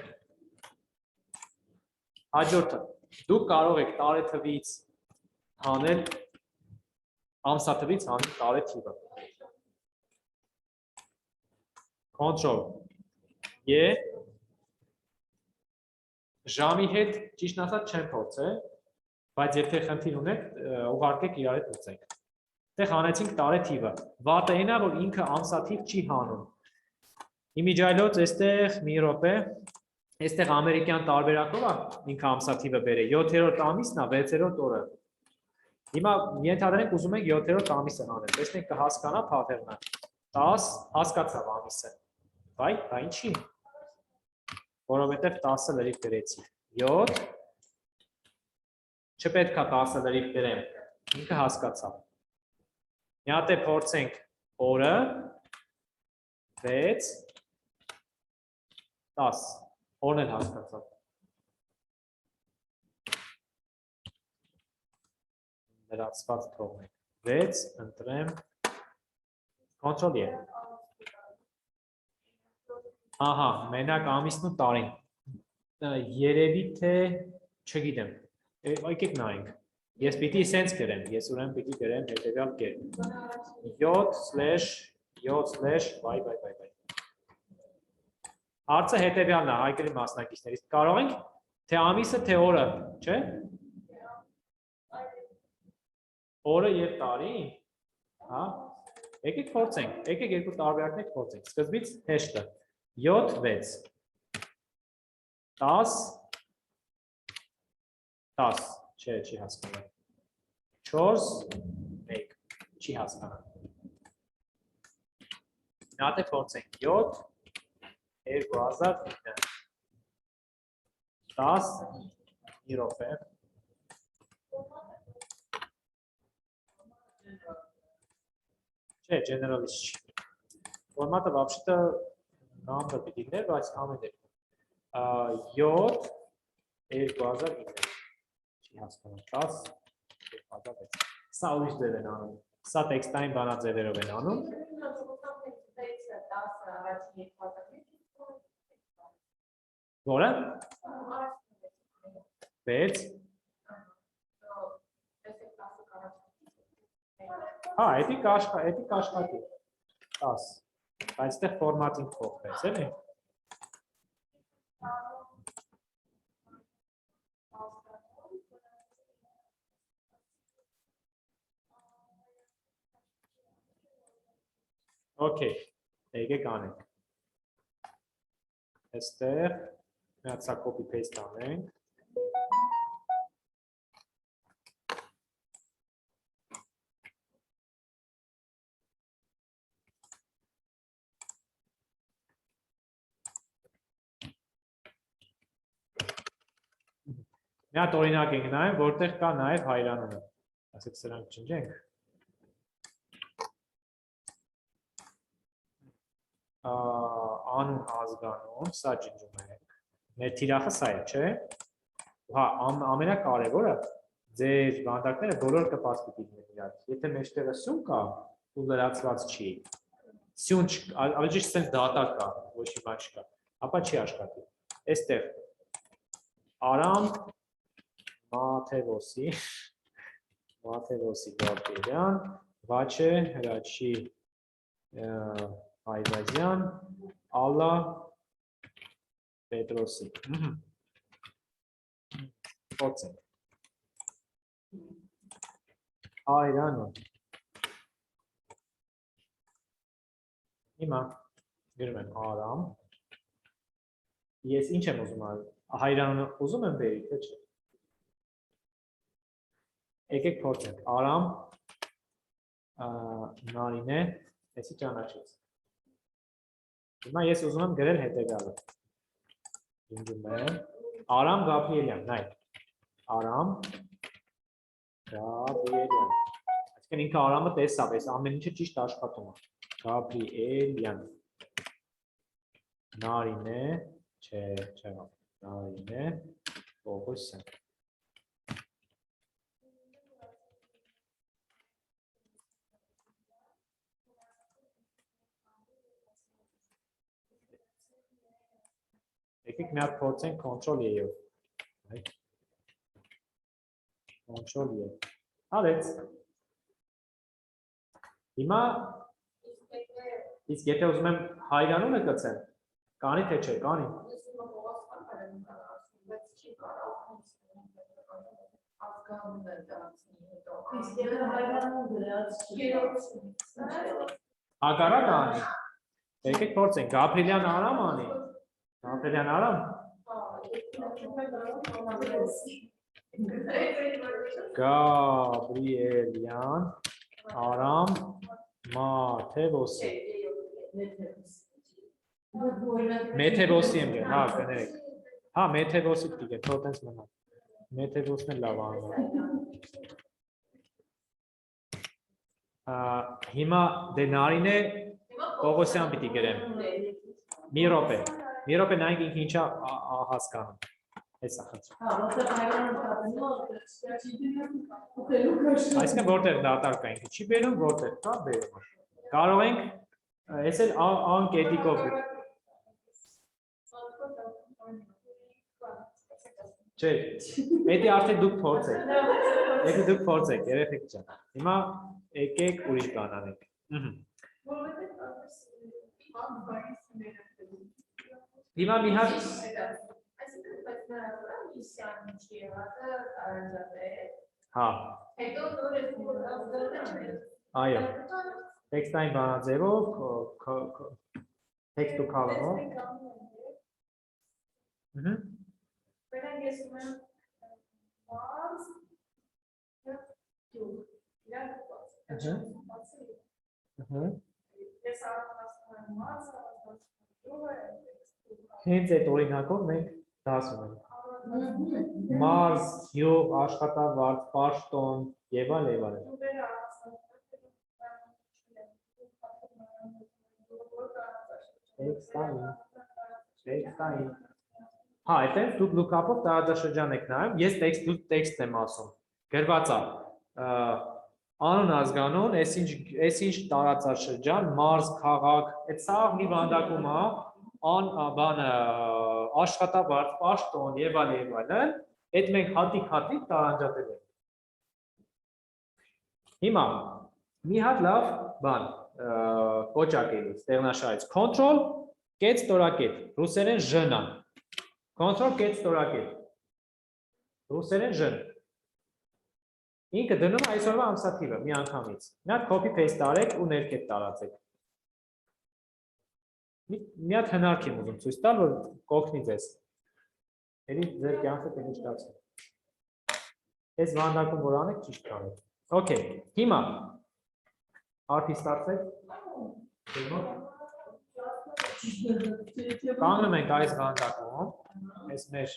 հաջորդը, դուք կարող եք տարեթվից հանել, ամսաթվից հանել տարեթիվը, Control E ժամի հետ ճիշտ ասած չեմ փորձել, բայց եթե խնդիր ունեք, ուղարկեք իրար հետ լուծենք։ Այդտեղ հանեցինք տարեթիվը։ Վատը այն է, որ ինքը ամսաթիվ չի հանում։ Իմիջայլոց այստեղ մի րոպե, այստեղ ամերիկյան տարբերակով է ինքը ամսաթիվը բերել, 7-րդ ամիսն է, 6-րդ օրը։ Հիմա ենթադրենք ուզում ենք 7-րդ ամիսը հանել։ Տեսնենք կհասկանա pattern-ը։ 10 հասկացավ ամիսը։ Բայ ինչի։ Որովհետև 10-ը լրիվ գրեցի։ 7 չպետք է 10-ը լրիվ գրեմ։ Ինքը հասկացավ։ Մի հատ է փորձենք օրը 6 10 օրն էլ հասկացավ։ Լրացված թողնենք։ 6 ընտրեմ Control E։ Ահա, մենակ ամիսն ու տարին։ Երևի թե չգիտեմ։ Եկեք նայենք։ Ես պիտի սենց գրեմ, ես ուրեմն պիտի գրեմ հետևյալ կերպ։ 7/7/բայ։ Հարցը հետևյալն է, հայկերի մասնակիցներից։ Կարող ենք թե ամիսը, թե օրը, չէ՞։ Օրը եւ տարին։ Հա։ Եկեք փորձենք, եկեք երկու տարբերակներ փորձենք։ Սկզբից հեշտը 7/6 10 10 չի հասկանա 4/1 չի հասկանա Նա դե փորձենք 7 2009 10 մի րոպե Չէ, generalist չի։ Ֆորմատը вообще-то number պիտի լիներ, բայց ամեն դեպքում 7 2009 չի հասկանում 10 2006 Սա ուրիշ ձև են անում։ Սա տեքստային բանաձևերով են անում։ Որը 6 Հա, էդի կաշխատի 10 Բայց այդտեղ ֆորմատին փոխվեց, էլի։ Okay, եկեք անենք։ Այստեղ մի հատ սա copy paste անենք։ Մի հատ օրինակ ենք նայում, որտեղ կա նաև հայրանունը։ Ասեք սրանք չնջենք։ Անուն ազգանուն, սա ջնջում ենք։ Մեր թիրախը սա է, չէ՞։ Հա, ամենակարևորը ձեր բանդակները բոլոր կպած պիտի լինեն իրար։ Եթե մեջտեղը սյուն կա ու լրացված չի, սյուն ավելի ճիշտ sense data կա, ոչ մի բան չկա, ապա չի աշխատի։ Այստեղ Արամ Մաթևոսի Գաբրիելյան, Վաչե Հրաչի Այվազյան, Ալլա Պետրոսի։ Փոցենք։ Հայրանուն։ Հիմա գրում եմ Արամ։ Ես ինչ եմ ուզում արել։ Հայրանունը ուզում եմ բերի, թե չէ։ Եկեք փորձենք։ Արամ Նարինե, էսի ճանաչեց։ Հիմա ես ուզում եմ գրել հետևյալը։ Ջնջում եմ Արամ Գաբրիելյան, նայ։ Արամ Գաբրիելյան։ Այսինքն ինքը Արամը տեսավ, այս ամեն ինչը ճիշտ աշխատում է։ Գաբրիելյան։ Նարինե, չէ, Նարինե Պողոսյան։ Եկեք մի հատ փորձենք Ctrl-E-ով։ Ctrl-E։ Արեց։ Հիմա իսկ եթե ուզում եմ հայրանունը գցեմ, կանի թե չէ, կանի։ Հակառակ անի։ Եկեք փորձենք Գաբրիելյան Արամ անի։ Գաբրիելյան Արամ։ Գաբրիելյան Արամ Մաթևոսի։ Մեթևոսի եմ գել, հա, կներեք։ Հա, Մեթևոսի պիտի գել, թող տենց մնա։ Մեթևոսն էլ լավ անում է։ Հիմա դե Նարինե Պողոսյան պիտի գրեմ։ Մի րոպե նայենք ինքը ինչա հասկանում։ Հեսա խնդրում։ Այսինքն որտեղ դատարկ է ինքը, չի բերում, որտեղ կա բերում։ Կարող ենք ես էլ անկետիկով Չէ, պետք է արդեն դուք փորձեք։ Եթե դուք փորձեք, երեխեք ջան։ Հիմա եկեք ուրիշ բան անենք։ Հիմա մի հատ Հա։ Այո։ Տեքստային բանաձևով, տեքստու կալանով։ Հենց այդ օրինակով մենք դասում ենք։ Մարզ, յուղ, աշխատավարձ, պաշտոն եւ այլն։ Տեքստային։ Հա, այդտեղ դուք լուկապով տարածաշրջան եք նայում, ես տեքստ եմ ասում։ Գրված է անուն ազգանուն, այս ինչ տարածաշրջան, մարզ, քաղաք, այդ սա մի վանդակում է, բանը աշխատավարձ, պաշտոն եւ այլն, այդ մենք հատիկ տարանջատել ենք։ Հիմա մի հատ լավ բան կոճակելից, տեղնաշարից, Ctrl կետ ստորակետ, ռուսերեն ժնա։ Ctrl կետ ստորակետ, ռուսերեն ժն։ Ինքը դնում է այսօրվա ամսաթիվը մի անգամից։ Մի հատ copy paste արեք ու ներքև տարածեք։ մի հատ հնարք եմ ուզում ցույց տալ, որ կօգնի ձեզ։ Էլի ձեր կյանքը կհեշտացնի։ Այս վանդակում որ անեք ճիշտ կանեք։ Okay, հիմա արփի ստացեք։ Կանգնում ենք այս վանդակում, այս մեր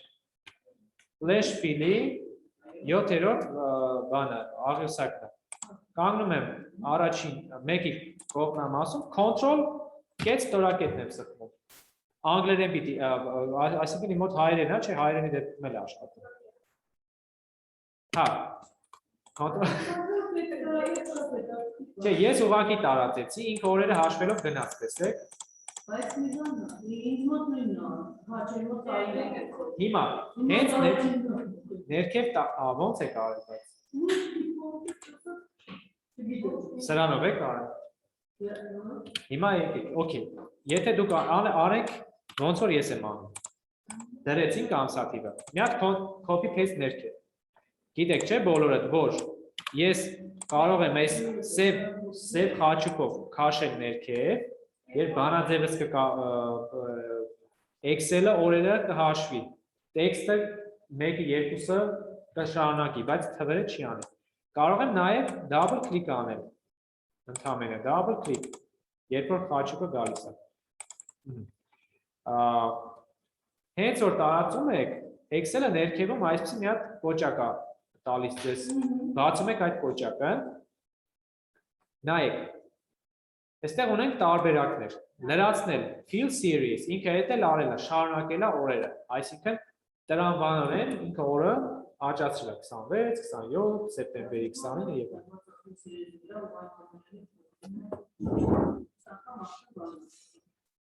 flash fill-ի 7-րդ բանը, աղյուսակն է։ Կանգնում եմ առաջին մեկի կողմնամասում, control կեց ստորակետն եմ սխմում։ Անգլերեն պիտի, այսինքն իմ մոտ հայերեն է, չէ, հայերենի դեպքում էլ աշխատում։ Հա։ Չէ, ես ուղղակի տարածեցի, ինքը օրերը հաշվելով գնաց, տեսեք։ Հիմա, հենց ներքև ոնց է կարել բայց։ Սրանով է կարել։ Հիմա եկեք, okay, եթե դուք արեք, ոնց որ ես եմ անում։ Դրեցինք ամսաթիվը, մի հատ copy paste ներքև։ Գիտեք չէ բոլորդ, որ ես կարող եմ այս սև խաչուկով քաշել ներքև, երբ բանաձևս Excel-ը օրերը կհաշվի, տեքստը 1-2-ը կշարունակի, բայց թվերը չի անի։ Կարող եմ նաև double click անել, ընդհանրապես double click, երբ որ խաչուկը գալիս է։ Հենց որ տարածում եք, Excel-ը ներքևում այսպես մի հատ կոճակ է տալիս ձեզ, բացում եք այդ կոճակը, նայեք, այստեղ ունենք տարբերակներ, լրացնել, fill series, ինքը հետ էլ արել է, շարունակել է օրերը, այսինքն տրամաբանորեն ինքը օրը աճացրել է 26, 27, սեպտեմբերի 29 եւ այլն։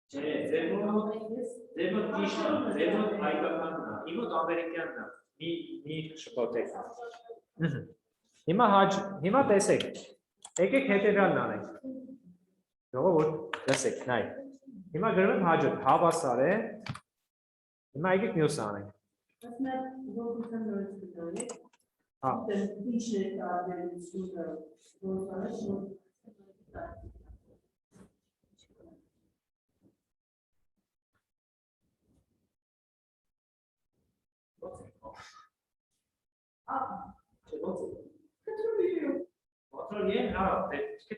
Չէ, ձեր մոտ ճիշտ է, ձեր մոտ հայկականն է, իմ մոտ ամերիկյանն է, մի շփոթեք։ Հիմա տեսեք, եկեք հետևյալն անենք։ Ժողովուրդ, լսեք, նայ։ Հիմա գրում եմ հաջորդ, հավասար է։ Հիմա եկեք մյուսը անենք։ Հա։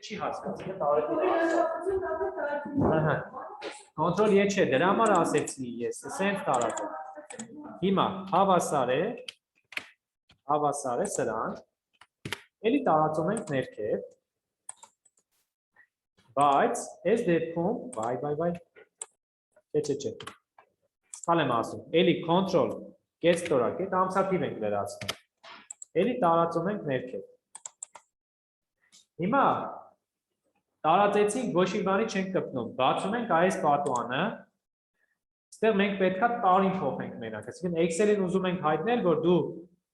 Չի հասկացի, Control E չէ, դրա համար ասեցի ես, սենց տարածում։ Հիմա հավասար է սրան, էլի տարածում ենք ներքև, բայց այս դեպքում, չէ, սխալ եմ ասում, էլի Control կեց ստորակետ, ամսաթիվ ենք լրացնում, էլի տարածում ենք ներքև։ Հիմա տարածեցինք, ոչ մի բանի չենք կպնում, բացում ենք այս պատուանը, ստեղ մենք պետքա տարին փոխենք մենակ, այսինքն Excel-ին ուզում ենք հայտնել, որ դու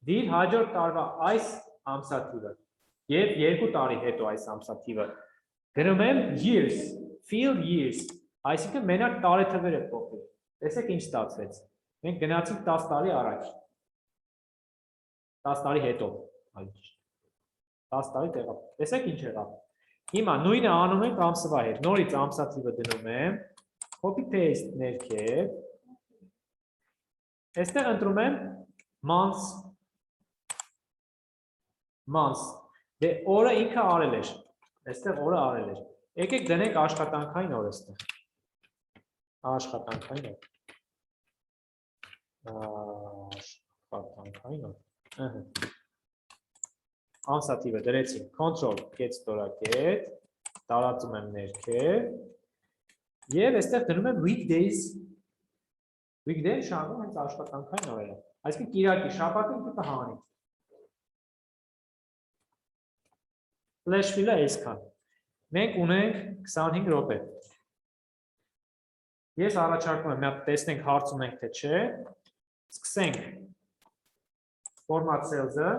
դիր հաջորդ տարվա այս ամսաթիվը եւ 2 տարի հետո այս ամսաթիվը գրում եմ years, fill years, այսինքն մենակ տարեթվերը փոխել։ Տեսեք ինչ ստացվեց։ Մենք գնացինք 10 տարի առաջ։ 10 տարի հետո, 10 տարի տեղափոխ։ Տեսեք ինչ եղավ։ Հիմա նույնը անում ենք ամսվա հետ։ Նորից ամսաթիվը դնում եմ, copy paste ներքև։ Այստեղ ընտրում եմ months։ Դե օրը ինքը արել էր։ Այստեղ օրը արել էր։ Եկեք դնենք աշխատանքային օրը այստեղ։ Աշխատանքային օր։ Աշխատանքային օր։ Ամսաթիվը դրեցինք, Control կեց ստորակետ, տարածում եմ ներքև, եւ այստեղ դնում եմ weekdays, weekday շարունակում հենց աշխատանքային օրերը, այսինքն կիրակի, շաբաթը ինքը կհանի։ Flash fill-ը այսքան, մենք ունենք 25 րոպե։ Ես առաջարկում եմ, մի հատ տեսնենք, հարց ունենք թե չէ, սկսենք Format Cells-ը,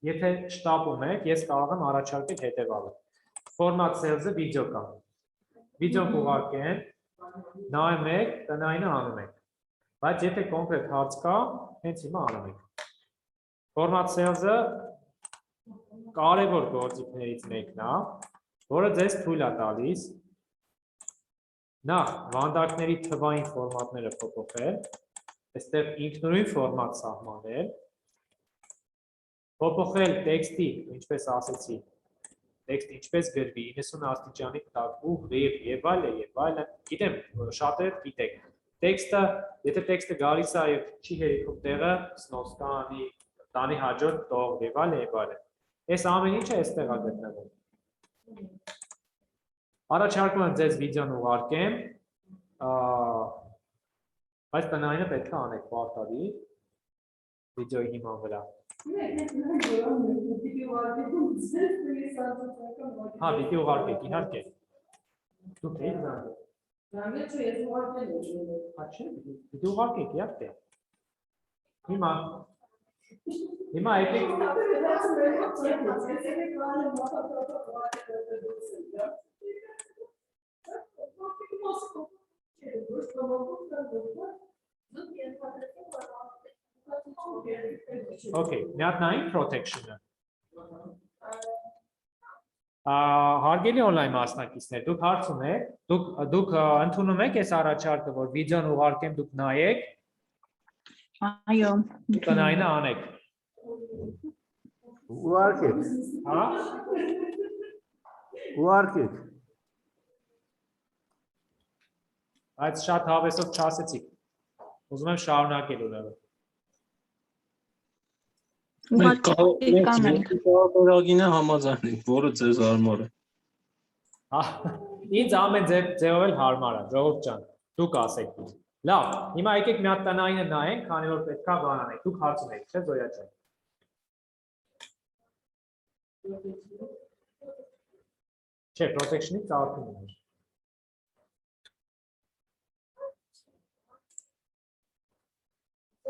եթե շտապում եք, ես կարող եմ առաջարկել հետևյալը։ Format Cells-ը վիդեո կա։ Վիդեոն կուղարկեմ, նայում եք, տնայինը անում եք։ Բայց եթե կոնկրետ հարց կա, հենց հիմա անում եք։ Format Cells-ը կարևոր գործիքներից մեկն է, որը ձեզ թույլ է տալիս Նախ վանդակների թվային ֆորմատները փոփոխել, այստեղ ինքնուրույն ֆորմատ սահմանել, փոփոխել տեքստի, ինչպես ասեցի, տեքստը ինչպես գրվի 90 աստիճանի տակ ուղիղ եւ այլն, գիտեմ, շատերը գիտեք։ Տեքստը, եթե տեքստը գալիս է եւ չի հերիքում տեղը, սնոստանի, տանի հաջորդ տող եւ այլն։ Այս ամեն ինչը այստեղ է գտնվում։ Առաջարկում եմ ձեզ վիդեոն ուղարկեմ, բայց տնայինը պետք է անեք պարտադիր վիդեոյի հիման վրա։ Հա, պիտի ուղարկեք, իհարկե։ Դուք եք զանգել։ Հա, չէ, պիտի ուղարկեք, իհարկե։ Հիմա եկեք։ Okay, միատնային protection-ը։ Հարգելի on-line մասնակիցներ, դուք հարց ունեք, դուք ընդունում եք այս առաջարկը, որ վիդեոն ուղարկեմ, դուք նայեք։ Այո։ Տնայինը անեք։ Ուղարկեք, Հա։ ուղարկեք։ Բայց շատ հավեսով չասեցիք։ Ուզում եմ շարունակել ուրեմն։ Մենք կարողինը համաձայնենք, որը ձեզ հարմար է։ Հա, ինձ ամեն ձևով էլ հարմար է, ժողովուրդ ջան, դուք ասեք։ Լավ, հիմա եկեք մի հատ տնայինը նայենք, քանի որ պետքա բան անենք։ Դուք հարց ունեք, չէ՞ Զոյա ջան։ Չէ, protection-ի ծառայում է։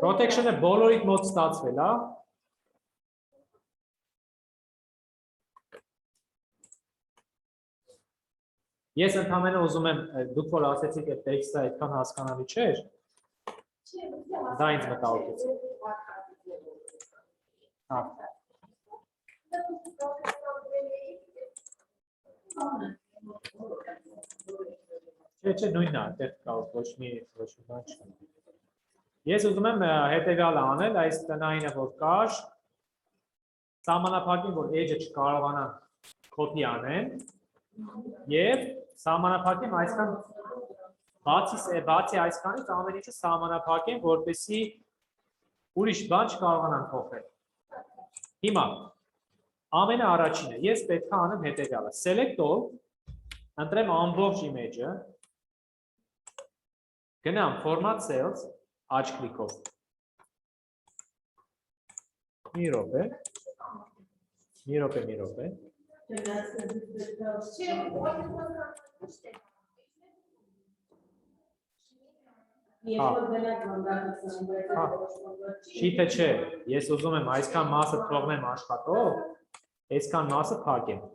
Protection-ը բոլորիդ մոտ ստացվել, հա։ Ես ընդհանրապես ուզում եմ, դուք որ ասեցիք, այդ տեքստը այդքան հասկանալի չէր։ Դա ինձ մտահոգեց։ Հա։ Չէ, նույնն է, այդտեղ կա ոչ մի բան չկա։ Ես ուզում եմ հետևյալը անել, այս տնայինը որ կար, սահմանափակին, որ edge-ը չկարողանա copy անեն, եւ սահմանափակեմ այսքան բացի այսքանից ամեն ինչը սահմանափակեմ, որպեսզի ուրիշ բան չկարողանան փոխել։ Հիմա ամենաառաջինը ես պետք է անեմ հետևյալը. select all, ընտրեմ ամբողջ image-ը, գնամ format cells, աջ կլիկով։ Մի րոպե։ Չի թե չէ, ես ուզում եմ այսքան մասը թողնեմ աշխատող, այսքան մասը փակեմ։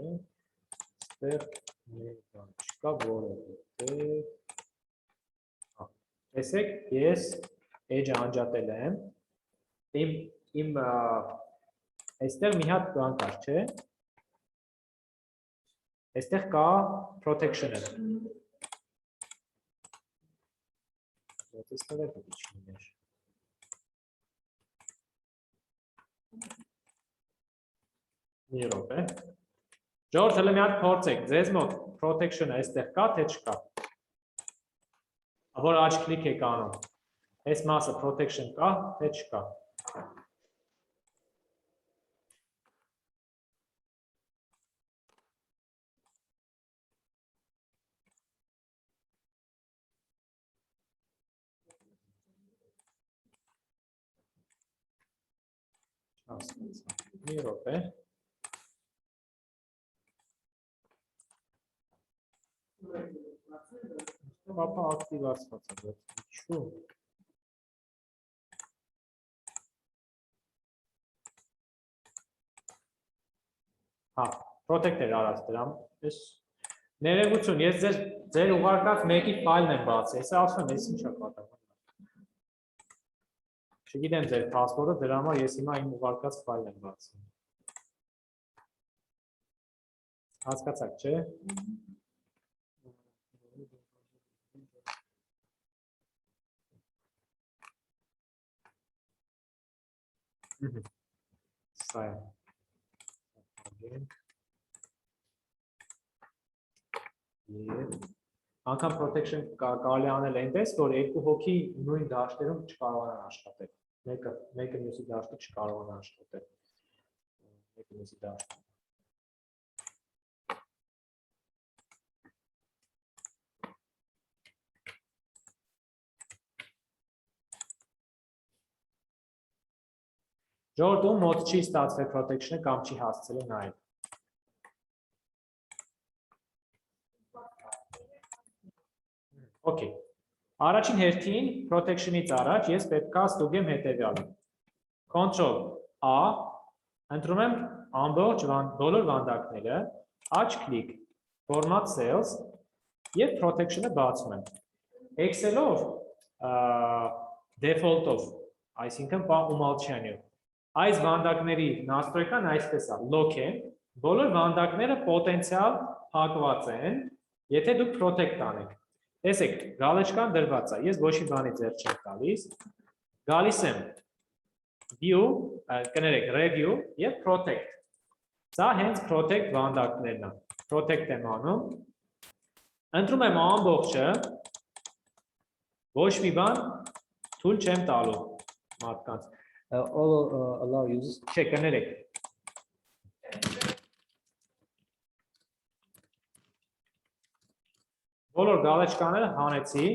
Ստեղ մի բան չկա, որովհետև տեսեք, ես edge-ը անջատել եմ, իմ այստեղ մի հատ բան կար, չէ, այստեղ կա protection-ը, այստեղ է պետք չիներ, մի րոպե, Ժորժ, հələ մի հատ փորձեք, ձեզ մոտ protection-ը այստեղ կա, թե չկա, որ աջ կլիկ եք անում, այս մասը protection կա, թե չկա։ Մի րոպե։ Ապա ակտիվացված է, բայց ինչու՞։ Հա, protect-եր արած դրամ, ես ներողություն, ես ձեր ուղարկած մեկի ֆայլն եմ բացել, ես ասում եմ, ես ինչա պատահում։ Չգիտեմ ձեր passport-ը, դրա համար ես հիմա իմ ուղարկած ֆայլն եմ բացում։ Հասկացաք, չէ՞։ Սա է։ Անկամ protection կարելի անել այնպես, որ երկու հոգի նույն դաշտերում չկարողանան աշխատել։ Մեկը մյուսի դաշտը չկարողանա աշխատել։ Մեկը մյուսի դաշտը։ Ժողովուրդ ում մոտ չի ստացվել protection-ը կամ չի հասցել նայել։ Okay. Առաջին հերթին protection-ից առաջ ես պետքա ստուգեմ հետևյալը։ Control A, ընտրում եմ ամբողջ բոլոր վանդակները, աջ կլիկ, format cells եւ protection-ը բացում եմ։ Excel-ով default-ով, այսինքն по умолчанию։ Այս վանդակների настройкան այսպես է, lock-ը, բոլոր վանդակները պոտենցիալ փակված են, եթե դուք protect անեք։ Տեսեք, գալեչկան դրված է, ես ոչ մի բանի ձեռ չեմ տալիս, գալիս եմ view, կներեք, review և protect, սա հենց protect վանդակներն է, protect եմ անում, ընտրում եմ ամբողջը, ոչ մի բան թույլ չեմ տալու մարդկանց, all allow users, չէ, կներեք, բոլոր գալեչկաները հանեցի,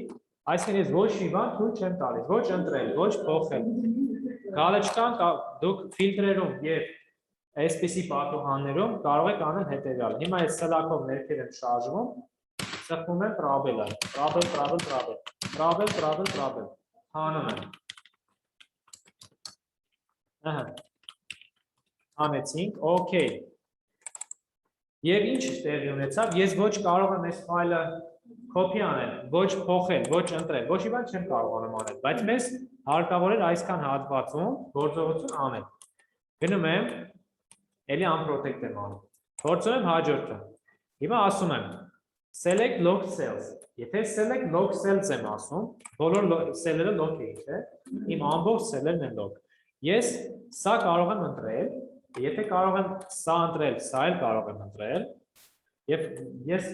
այսինքն ես ոչ մի բան թույլ չեմ տալիս, ոչ ընտրել, ոչ փոխել։ Գալեչկան դուք ֆիլտրերում եւ այսպիսի պատուհաններում կարող եք անել հետեւյալը։ Հիմա ես սլակով ներքև եմ շարժվում, սխմում եմ պրաբելը, պրաբել, հանում եմ։ Ահա։ Հանեցինք, օքեյ։ Եվ ինչ տեղի ունեցավ, ես ոչ կարող եմ այս ֆայլը copy անել, ոչ փոխել, ոչ ընտրել, ոչ մի բան չեմ կարողանում անել, բայց մեզ հարկավոր էր այսքան հատվածում գործողություն անել։ Գնում եմ, էլի unprotect եմ անում։ Փորձում եմ հաջորդը։ Հիմա ասում եմ select lock cells։ Եթե select lock cells եմ ասում, բոլոր cell-երը lock է, չէ՞։ Իմ ամբողջ cell-երն են lock։ Ես սա կարող եմ ընտրել, եթե կարող եմ սա ընտրել, սա էլ կարող եմ ընտրել։ Եվ ես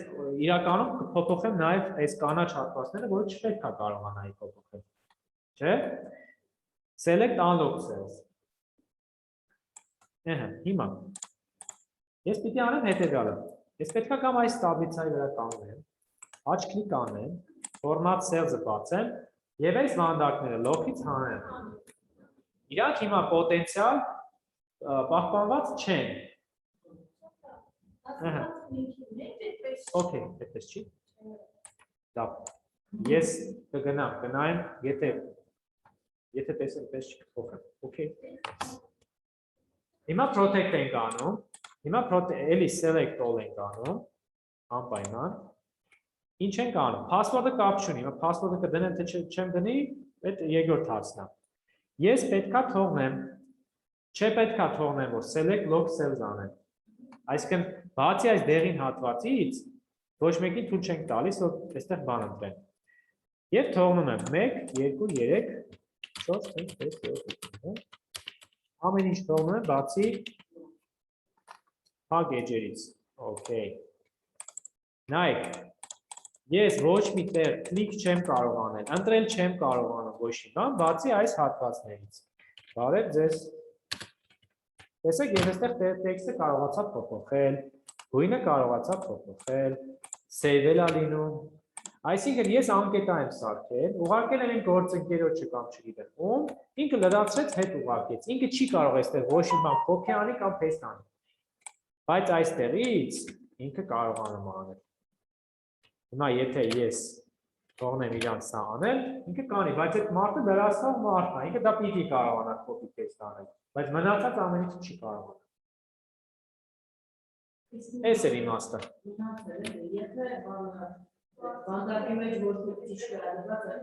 իրականում կփոփոխեմ նաև այս կանաչ հատվածները, որը չպետք է կարողանայի փոփոխել։ Չէ՞։ Select unlock cells։ Ահա, հիմա ես պիտի անեմ հետևյալը։ Ես պետք է կամ այս տաբլիցայի վրա կանգնեմ, աջ կլիկ անեմ, format cells-ը բացեմ եւ այս վանդակները lock-ից հանեմ։ Իրանք հիմա պոտենցիալ պահպանված չեն։ Ահա։ Okay, այդպես չի։ Լավ։ Ես կգնամ, եթե տեսեմ, պես չի կփոխեմ։ Okay։ Հիմա protect ենք անում, հիմա էլի select all ենք անում, անպայման։ Ինչ ենք անում, password-ը կապ չունի, հիմա password-ը կդնեմ, թե չեմ դնի, այդ երկրորդ հարցն է։ Ես պետքա թողնեմ, չէ պետքա թողնեմ, որ select lock cells անեմ։ Այսինքն, բացի այս դեղին հատվածից, ոչ մեկին թույլ չենք տալիս, որ այստեղ բան ընտրեն։ Եվ թողնում եմ 1, 2, 3, 4, 5, 6, 7, 8, ամեն ինչ թողնում եմ, բացի փակ էջերից։ Okay։ Նայեք, ես ոչ մի տեղ կլիկ չեմ կարող անել, ընտրել չեմ կարող անում ոչ մի բան, բացի այս հատվածներից։ Բարև ձեզ։ Տեսեք, ես այստեղ տեքստը կարողացա փոփոխել, գույնը կարողացա փոփոխել, save-ել է լինում։ Այսինքն ես անկետա եմ սարքել, ուղարկել եմ իմ գործընկերոջը կամ չգիտեմ ում, ինքը լրացրեց հետ ուղարկեց։ Ինքը չի կարող այստեղ ոչ մի բան copy անի կամ paste անի։ Բայց այստեղից ինքը կարողանում անել։ Հիմա եթե ես թողնեմ իրան սա անել, ինքը կանի, բայց այդ մարդը լրացնող մարդն է, ինքը դա պիտի կարողանա copy paste անել, բայց մնացած ամեն ինչ չի կարողանա։ Այս էր իմաստը։ Եթե բանդակի մեջ որտեղ ճիշտ վերադված է,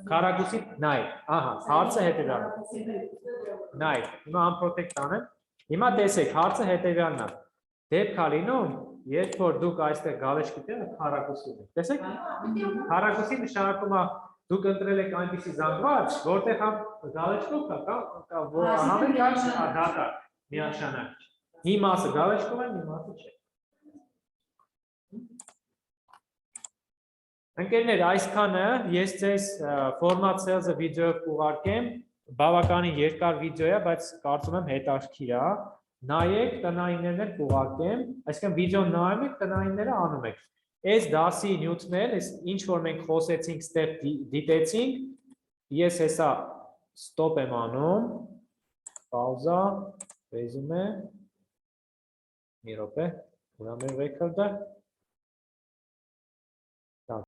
Քառակուսի նայ, ահա, հարցը հետևյալն է։ Նայ, հիմա unprotect անեմ։ Հիմա տեսեք, հարցը հետևյալն է։ Դեպք է լինում, երբ որ դուք այստեղ գալեշ գիտեք, քառակուսի եք։ Տեսեք։ Քառակուսի նշանակում է դուք ընտրել եք այնպիսի զանգված, որտեղ համ գալեշկով կա, որ համենայն դատա միանշանակ։ Մի մասը գալեշկով է, մի մասը չէ։ Ընկերներ, այսքանը ես ձեզ format sales-ը վիդեոյով կուղարկեմ, բավականին երկար վիդեո է, բայց կարծում եմ հետաքրքիր է։ Նայեք, տնայիններն էլ կուղարկեմ, այսինքն վիդեոն նայում եք, տնայինները անում եք։ Այս դասի նյութներ, այս ինչ որ մենք խոսեցինք, ստեղ դիտեցինք, ես հեսա stop եմ անում, պաուզա, ռեզումե, մի րոպե, ուրա մեր record-ը